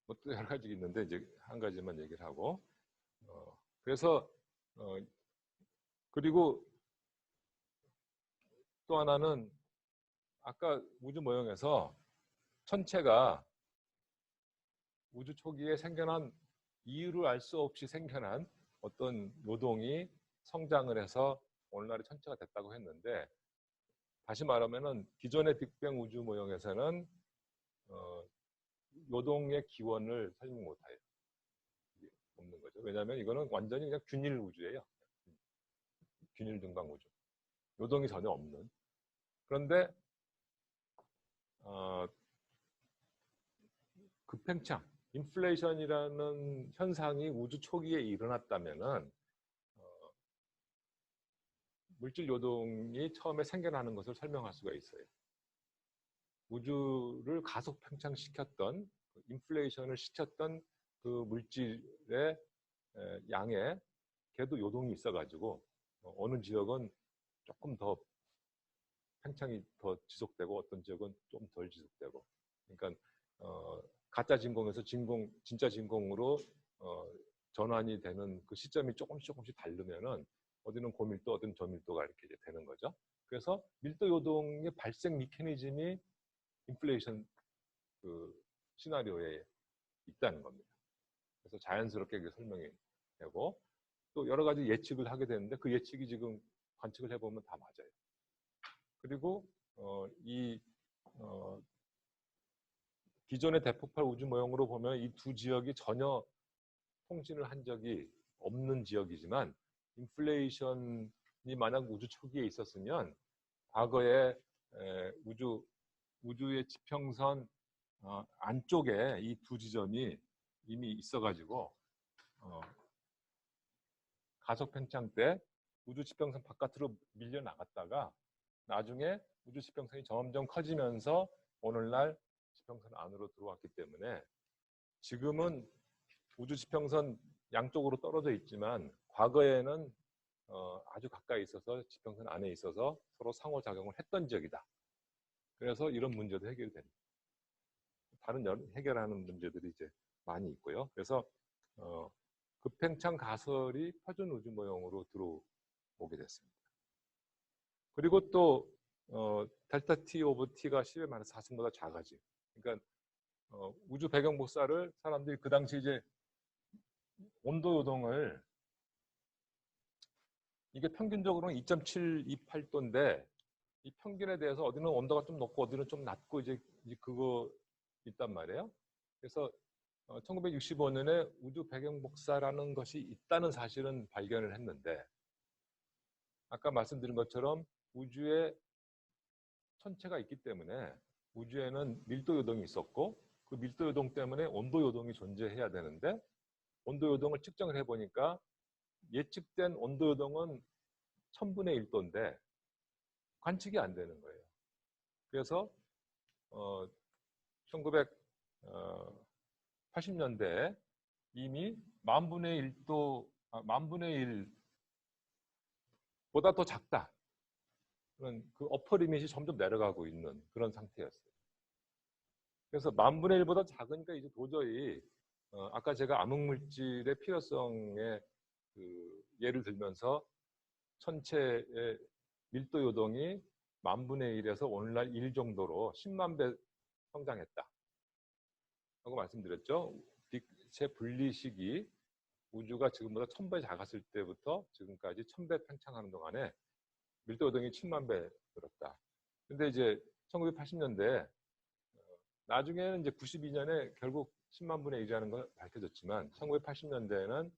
뭐 또 여러 가지 있는데 이제 한 가지만 얘기를 하고, 그래서 그리고 또 하나는 아까 우주 모형에서 천체가 우주 초기에 생겨난 이유를 알 수 없이 생겨난 어떤 요동이 성장을 해서 오늘날의 천체가 됐다고 했는데, 다시 말하면은 기존의 빅뱅 우주 모형에서는 요동의 기원을 설명 못해요. 없는 거죠. 왜냐하면 이거는 완전히 그냥 균일 우주예요. 균일 등강 우주. 요동이 전혀 없는. 그런데 급팽창, 인플레이션이라는 현상이 우주 초기에 일어났다면은 물질 요동이 처음에 생겨나는 것을 설명할 수가 있어요. 우주를 가속 팽창시켰던, 인플레이션을 시켰던 그 물질의 양에 걔도 요동이 있어가지고 어느 지역은 조금 더 팽창이 더 지속되고 어떤 지역은 좀 덜 지속되고, 그러니까 가짜 진공에서 진짜 진공으로 전환이 되는 그 시점이 조금씩 다르면은 어디는 고밀도, 어디는 저밀도가 이렇게 이제 되는 거죠. 그래서 밀도 요동의 발생 메커니즘이 인플레이션 그 시나리오에 있다는 겁니다. 그래서 자연스럽게 그 설명이 되고, 또 여러 가지 예측을 하게 되는데 그 예측이 지금 관측을 해보면 다 맞아요. 그리고 기존의 대폭발 우주 모형으로 보면 이 두 지역이 전혀 통신을 한 적이 없는 지역이지만, 인플레이션이 만약 우주 초기에 있었으면 과거에 우주의 지평선 안쪽에 이 두 지점이 이미 있어가지고 가속 팽창 때 우주 지평선 바깥으로 밀려 나갔다가 나중에 우주 지평선이 점점 커지면서 오늘날 지평선 안으로 들어왔기 때문에 지금은 우주 지평선 양쪽으로 떨어져 있지만 과거에는 아주 가까이 있어서 지평선 안에 있어서 서로 상호작용을 했던 지역이다. 그래서 이런 문제도 해결이 됩니다. 다른 해결하는 문제들이 이제 많이 있고요. 그래서 급팽창 가설이 표준 우주 모형으로 들어오게 됐습니다. 그리고 또 델타 T 오브 T가 10의 마이너스 4승보다 작아지. 그러니까 우주 배경 복사를 사람들이 그 당시 이제 온도 요동을, 이게 평균적으로는 2.728도인데 이 평균에 대해서 어디는 온도가 좀 높고 어디는 좀 낮고 이제 그거 있단 말이에요. 그래서 1965년에 우주 배경 복사라는 것이 있다는 사실은 발견을 했는데, 아까 말씀드린 것처럼 우주에 천체가 있기 때문에 우주에는 밀도 요동이 있었고 그 밀도 요동 때문에 온도 요동이 존재해야 되는데, 온도 요동을 측정을 해보니까 예측된 온도 요동은 1000분의 1도인데 관측이 안 되는 거예요. 그래서 1980년대에 이미 10,000분의 1도, 10,000분의 1보다 더 작다. 그 어퍼 리밋이 점점 내려가고 있는 그런 상태였어요. 그래서 10,000분의 1보다 작으니까 이제 도저히 아까 제가 암흑물질의 필요성에 그 예를 들면서 천체의 밀도 요동이 10,000분의 1에서 오늘날 1 정도로 10만 배 성장했다 하고 말씀드렸죠. 빛의 분리 시기, 우주가 지금보다 1000배 작았을 때부터 지금까지 1000배 팽창하는 동안에 밀도 요동이 7만 배 늘었다. 근데 이제 1980년대 나중에는 이제 92년에 결국 10만 분의 1이라는 걸 밝혀졌지만 1980년대에는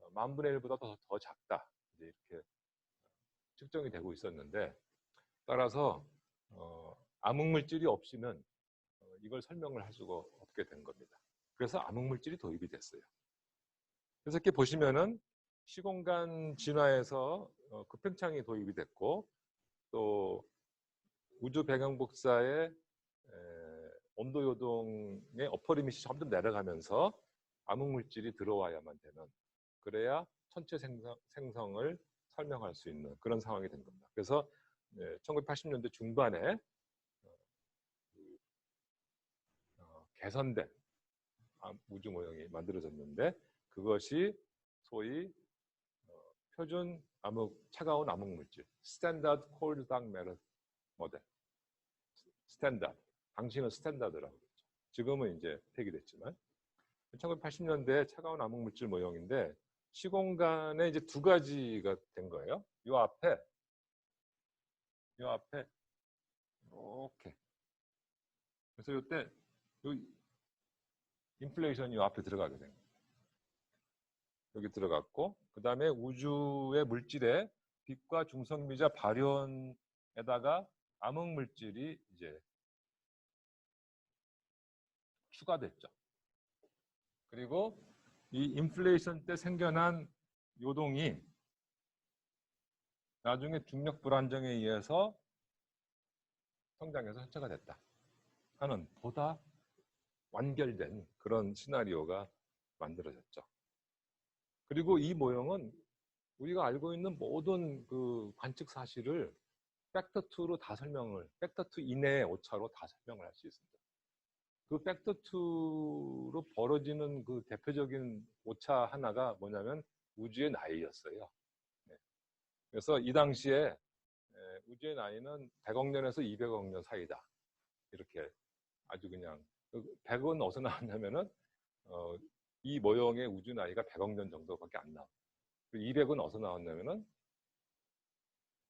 10,000분의 1보다 더 작다. 이제 이렇게 측정이 되고 있었는데, 따라서 암흑물질이 없이는 이걸 설명을 할 수가 없게 된 겁니다. 그래서 암흑물질이 도입이 됐어요. 그래서 이렇게 보시면은 시공간 진화에서 급팽창이 도입이 됐고, 또 우주 배경 복사의 온도 요동의 어퍼 리밋이 점점 내려가면서 암흑 물질이 들어와야만 되는, 그래야 천체 생성을 설명할 수 있는 그런 상황이 된 겁니다. 그래서 1980년대 중반에 개선된 우주 모형이 만들어졌는데, 그것이 소위 표준 차가운 암흑 물질, 스탠다드 콜드 닥 매터 모델. 스탠다드, 당시는 스탠다드라고 그랬죠. 지금은 이제 폐기됐지만 1980년대 차가운 암흑 물질 모형인데, 시공간에 이제 두 가지가 된 거예요. 요 앞에 이렇게. 그래서 이때 요 인플레이션이 요 앞에 들어가게 된 거예요. 여기 들어갔고, 그 다음에 우주의 물질에 빛과 중성미자 발현에다가 암흑 물질이 이제 추가됐죠. 그리고 이 인플레이션 때 생겨난 요동이 나중에 중력 불안정에 의해서 성장해서 해체가 됐다 하는 보다 완결된 그런 시나리오가 만들어졌죠. 그리고 이 모형은 우리가 알고 있는 모든 그 관측 사실을 팩터 2로 다 설명을, 팩터 2 이내의 오차로 다 설명을 할 수 있습니다. 그 팩터 2로 벌어지는 그 대표적인 오차 하나가 뭐냐면 우주의 나이였어요. 네. 그래서 이 당시에 우주의 나이는 100억 년에서 200억 년 사이다. 이렇게 아주 그냥, 100은 어디서 나왔냐면은 이 모형의 우주 나이가 100억 년 정도밖에 안 나와요. 200은 어디서 나왔냐면은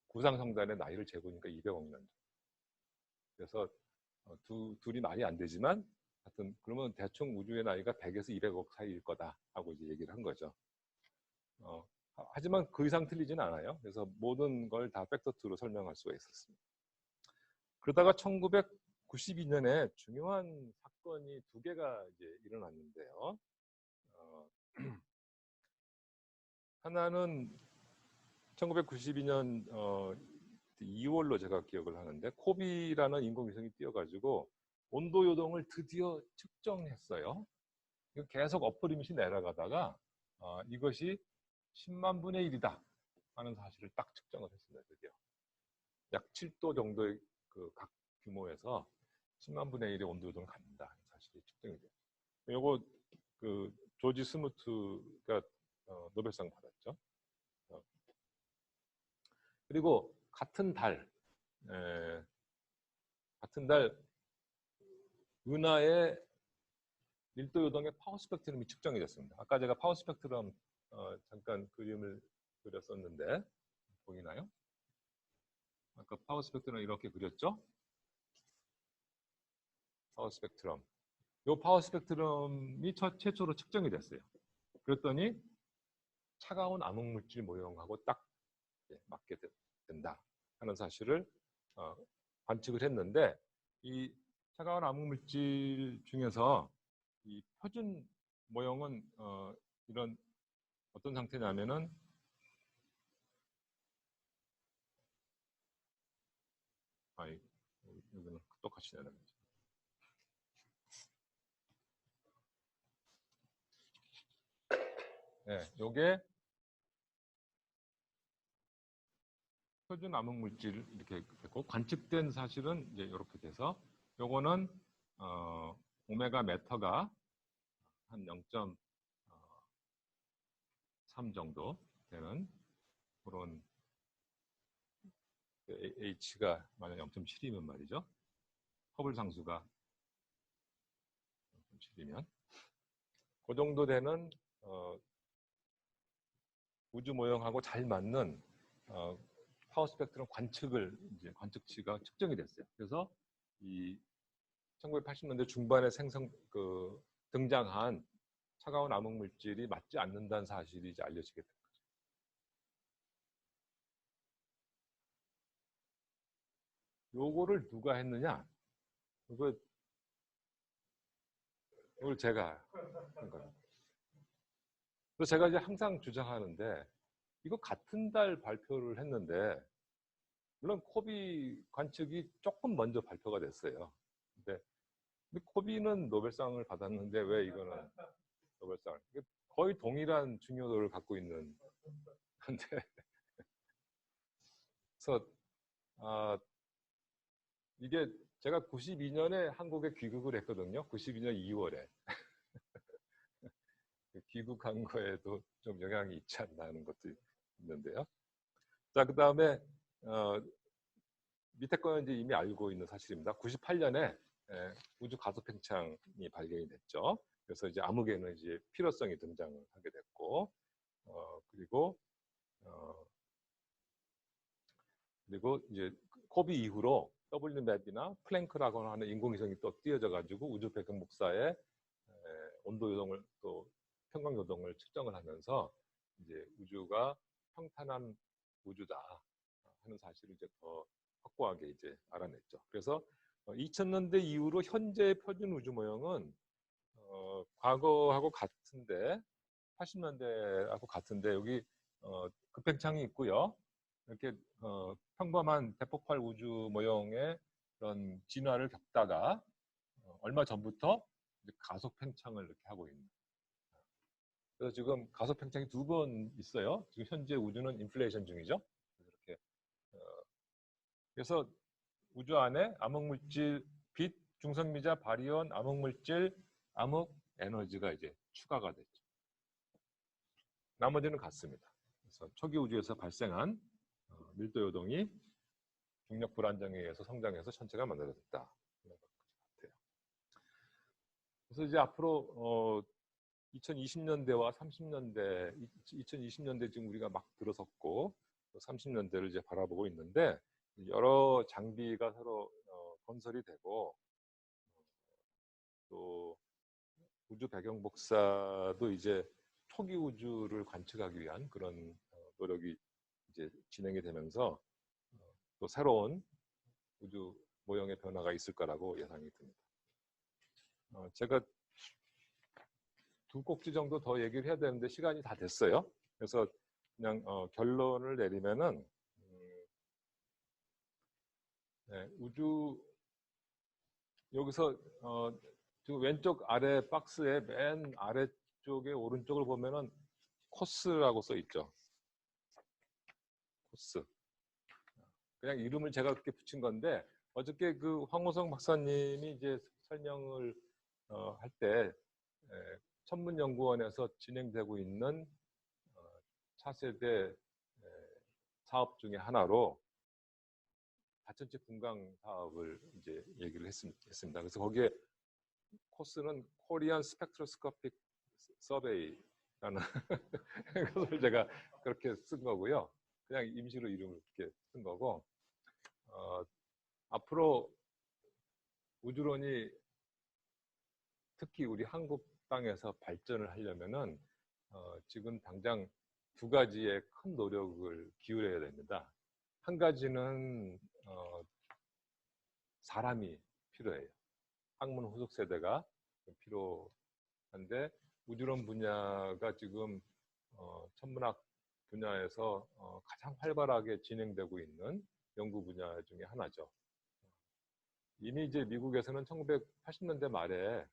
구상성단의 나이를 재보니까 200억 년. 그래서 둘이 말이 안 되지만, 하여튼 그러면 대충 우주의 나이가 100에서 200억 사이일 거다 하고 이제 얘기를 한 거죠. 하지만 그 이상 틀리지는 않아요. 그래서 모든 걸 다 팩터 2로 설명할 수가 있었습니다. 그러다가 1992년에 중요한 사건이 두 개가 이제 일어났는데요. 하나는 1992년 2월로 제가 기억을 하는데, 코비라는 인공위성이 띄어가지고 온도 요동을 드디어 측정했어요. 계속 어퍼 리밋이 내려가다가 이것이 10만 분의 1이다 하는 사실을 딱 측정을 했습니다. 드디어 약 7도 정도의 그 각 규모에서 10만 분의 1의 온도 요동을 갖는다 하는 사실이 측정이 돼요. 요거 그 조지 스무트가 노벨상 받았죠. 그리고 같은 달 은하의 밀도 요동의 파워 스펙트럼이 측정이 됐습니다. 아까 제가 파워 스펙트럼 잠깐 그림을 그렸었는데 보이나요? 아까 파워 스펙트럼 이렇게 그렸죠? 파워 스펙트럼. 이 파워 스펙트럼이 최초로 측정이 됐어요. 그랬더니 차가운 암흑물질 모형하고 딱 맞게 된다 하는 사실을 관측을 했는데, 이 차가운 암흑물질 중에서 이 표준 모형은 이런 어떤 상태냐면은 여기는 똑같이 내는 거죠. 네, 요게 표준 암흑 물질 이렇게 됐고, 관측된 사실은 이제 이렇게 돼서, 요거는 오메가 메터가 한 0.3 정도 되는 그런, H가 만약 0.7이면 말이죠. 허블 상수가 0.7이면 그 정도 되는 우주 모형하고 잘 맞는 파워 스펙트럼 관측치가 측정이 됐어요. 그래서 이 1980년대 중반에 등장한 차가운 암흑 물질이 맞지 않는다는 사실이 이제 알려지게 된 거죠. 요거를 누가 했느냐? 이걸 제가 한 거예요. 그래서 제가 이제 항상 주장하는데 이거 같은 달 발표를 했는데 물론 코비 관측이 조금 먼저 발표가 됐어요. 근데 코비는 노벨상을 받았는데 왜 이거는 노벨상을? 거의 동일한 중요도를 갖고 있는 건데 그래서 이게 제가 92년에 한국에 귀국을 했거든요. 92년 2월에. 귀국한 거에도 좀 영향이 있지 않나 하는 것도 있는데요. 자, 그 다음에 밑에 거는 이제 이미 알고 있는 사실입니다. 98년에 우주 가속 팽창이 발견이 됐죠. 그래서 이제 암흑에는 이제 필요성이 등장을 하게 됐고, 그리고 이제 코비 이후로 WMAP이나 플랭크라고 하는 인공위성이 또 띄어져 가지고 우주 배경 복사의 온도 요동을 또 평광 요동을 측정을 하면서 이제 우주가 평탄한 우주다 하는 사실을 이제 더 확고하게 이제 알아냈죠. 그래서 2000년대 이후로 현재 표준 우주 모형은 과거하고 같은데 80년대하고 같은데 여기 급팽창이 있고요. 이렇게 평범한 대폭발 우주 모형의 그런 진화를 겪다가 얼마 전부터 가속 팽창을 이렇게 하고 있는. 그래서 지금 가속 팽창이 2번 있어요. 지금 현재 우주는 인플레이션 중이죠. 이렇게 그래서 우주 안에 암흑물질, 빛, 중성미자, 바리온, 암흑물질, 암흑 에너지가 이제 추가가 됐죠. 나머지는 같습니다. 그래서 초기 우주에서 발생한 밀도 요동이 중력 불안정에 의해서 성장해서 천체가 만들어졌다. 그래서 이제 앞으로 2020년대와 30년대, 2020년대 지금 우리가 막 들어섰고 30년대를 이제 바라보고 있는데 여러 장비가 서로 건설이 되고 또 우주 배경 복사도 이제 초기 우주를 관측하기 위한 그런 노력이 이제 진행이 되면서 또 새로운 우주 모형의 변화가 있을 거라고 예상이 듭니다. 제가 2꼭지 정도 더 얘기를 해야 되는데 시간이 다 됐어요. 그래서 그냥 결론을 내리면은 우주 여기서 지금 왼쪽 아래 박스의 맨 아래쪽에 오른쪽을 보면은 코스라고 써 있죠. 코스. 그냥 이름을 제가 그렇게 붙인 건데 어저께 그 황호성 박사님이 이제 설명을 할 때 천문연구원에서 진행되고 있는 차세대 사업 중에 하나로 다천체 분광 사업을 이제 얘기를 했습니다. 그래서 거기에 코스는 코리안 스펙트로스코픽 서베이라는 것을 제가 그렇게 쓴 거고요. 그냥 임시로 이름을 이렇게 쓴 거고 앞으로 우주론이 특히 우리 한국 땅에서 발전을 하려면은 지금 당장 2가지의 큰 노력을 기울여야 됩니다. 한 가지는 사람이 필요해요. 학문 후속 세대가 필요한데 우주론 분야가 지금 천문학 분야에서 가장 활발하게 진행되고 있는 연구 분야 중에 하나죠. 이미 이제 미국에서는 1980년대 말에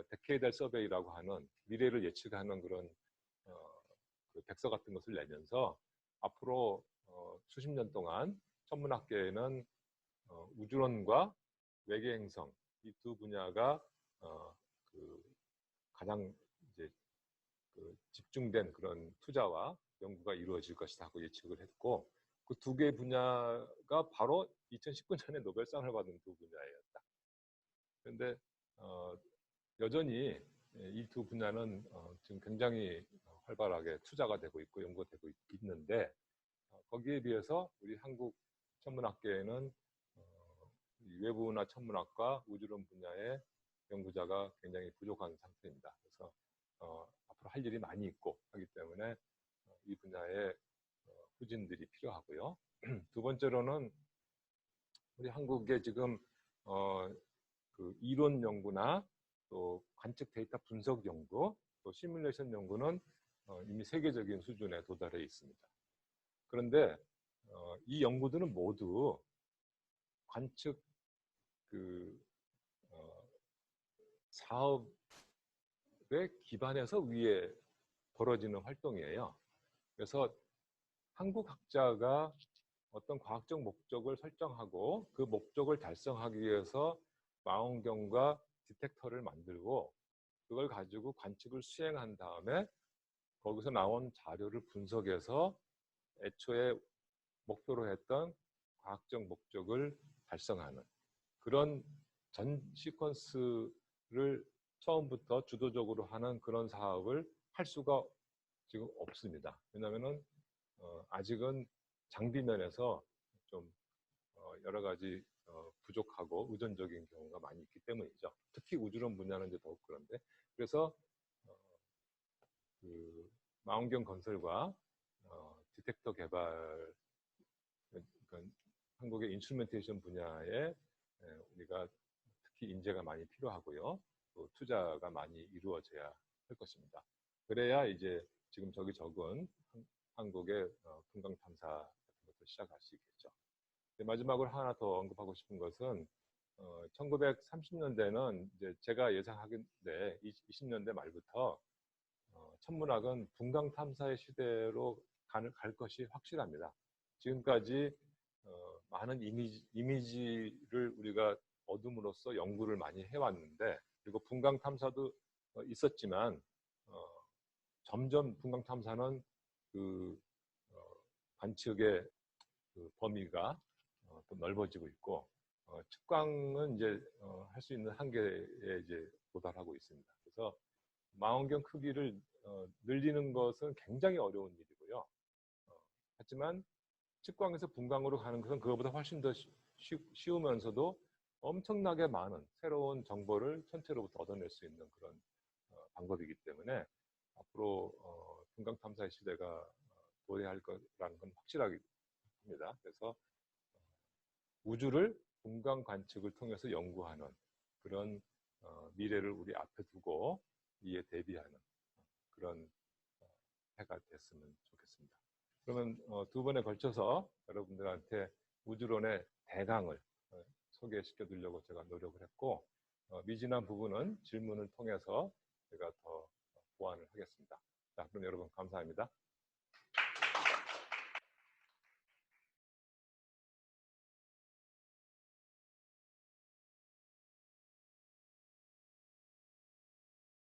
데케이달 서베이라고 하는 미래를 예측하는 그런 그 백서 같은 것을 내면서 앞으로 수십 년 동안 천문학계에는 우주론과 외계 행성 이 2 분야가 그 가장 이제 그 집중된 그런 투자와 연구가 이루어질 것이다 하고 예측을 했고 그 2개의 분야가 바로 2019년에 노벨상을 받은 2 분야였다. 그런데 여전히 이 2 분야는 지금 굉장히 활발하게 투자가 되고 있고 연구가 되고 있는데 거기에 비해서 우리 한국 천문학계에는 외부나 천문학과 우주론 분야의 연구자가 굉장히 부족한 상태입니다. 그래서 앞으로 할 일이 많이 있고 하기 때문에 이 분야의 후진들이 필요하고요. 2번째로는 우리 한국에 지금 그 이론 연구나 또 관측 데이터 분석 연구, 또 시뮬레이션 연구는 이미 세계적인 수준에 도달해 있습니다. 그런데 이 연구들은 모두 관측 그 사업에 기반해서 위에 벌어지는 활동이에요. 그래서 한국 학자가 어떤 과학적 목적을 설정하고 그 목적을 달성하기 위해서 망원경과 디텍터를 만들고 그걸 가지고 관측을 수행한 다음에 거기서 나온 자료를 분석해서 애초에 목표로 했던 과학적 목적을 달성하는 그런 전 시퀀스를 처음부터 주도적으로 하는 그런 사업을 할 수가 지금 없습니다. 왜냐하면 아직은 장비 면에서 좀 여러 가지 부족하고 의존적인 경우가 많이 있기 때문이죠. 특히 우주론 분야는 이제 더욱 그런데 그래서 그 망원경 건설과 디텍터 개발 그러니까 한국의 인스트루멘테이션 분야에 우리가 특히 인재가 많이 필요하고요. 또 투자가 많이 이루어져야 할 것입니다. 그래야 이제 지금 저기 적은 한국의 금강 탐사 같은 것도 시작할 수 있겠죠. 마지막으로 하나 더 언급하고 싶은 것은 1930년대는 이제 제가 예상하건대 20년대 말부터 천문학은 분광 탐사의 시대로 갈 것이 확실합니다. 지금까지 많은 이미지를 우리가 얻음으로써 연구를 많이 해왔는데 그리고 분광 탐사도 있었지만 점점 분광 탐사는 그 관측의 그 범위가 또 넓어지고 있고 측광은 이제 할 수 있는 한계에 이제 도달하고 있습니다. 그래서 망원경 크기를 늘리는 것은 굉장히 어려운 일이고요. 하지만 측광에서 분광으로 가는 것은 그것보다 훨씬 더 쉬우면서도 엄청나게 많은 새로운 정보를 천체로부터 얻어낼 수 있는 그런 방법이기 때문에 앞으로 분광 탐사의 시대가 도래할 거라는 건 확실하게 합니다. 그래서 우주를 분광 관측을 통해서 연구하는 그런 미래를 우리 앞에 두고 이에 대비하는 그런 해가 됐으면 좋겠습니다. 그러면 두 번에 걸쳐서 여러분들한테 우주론의 대강을 소개시켜 드리려고 제가 노력을 했고 미진한 부분은 질문을 통해서 제가 더 보완을 하겠습니다. 자, 그럼 여러분 감사합니다.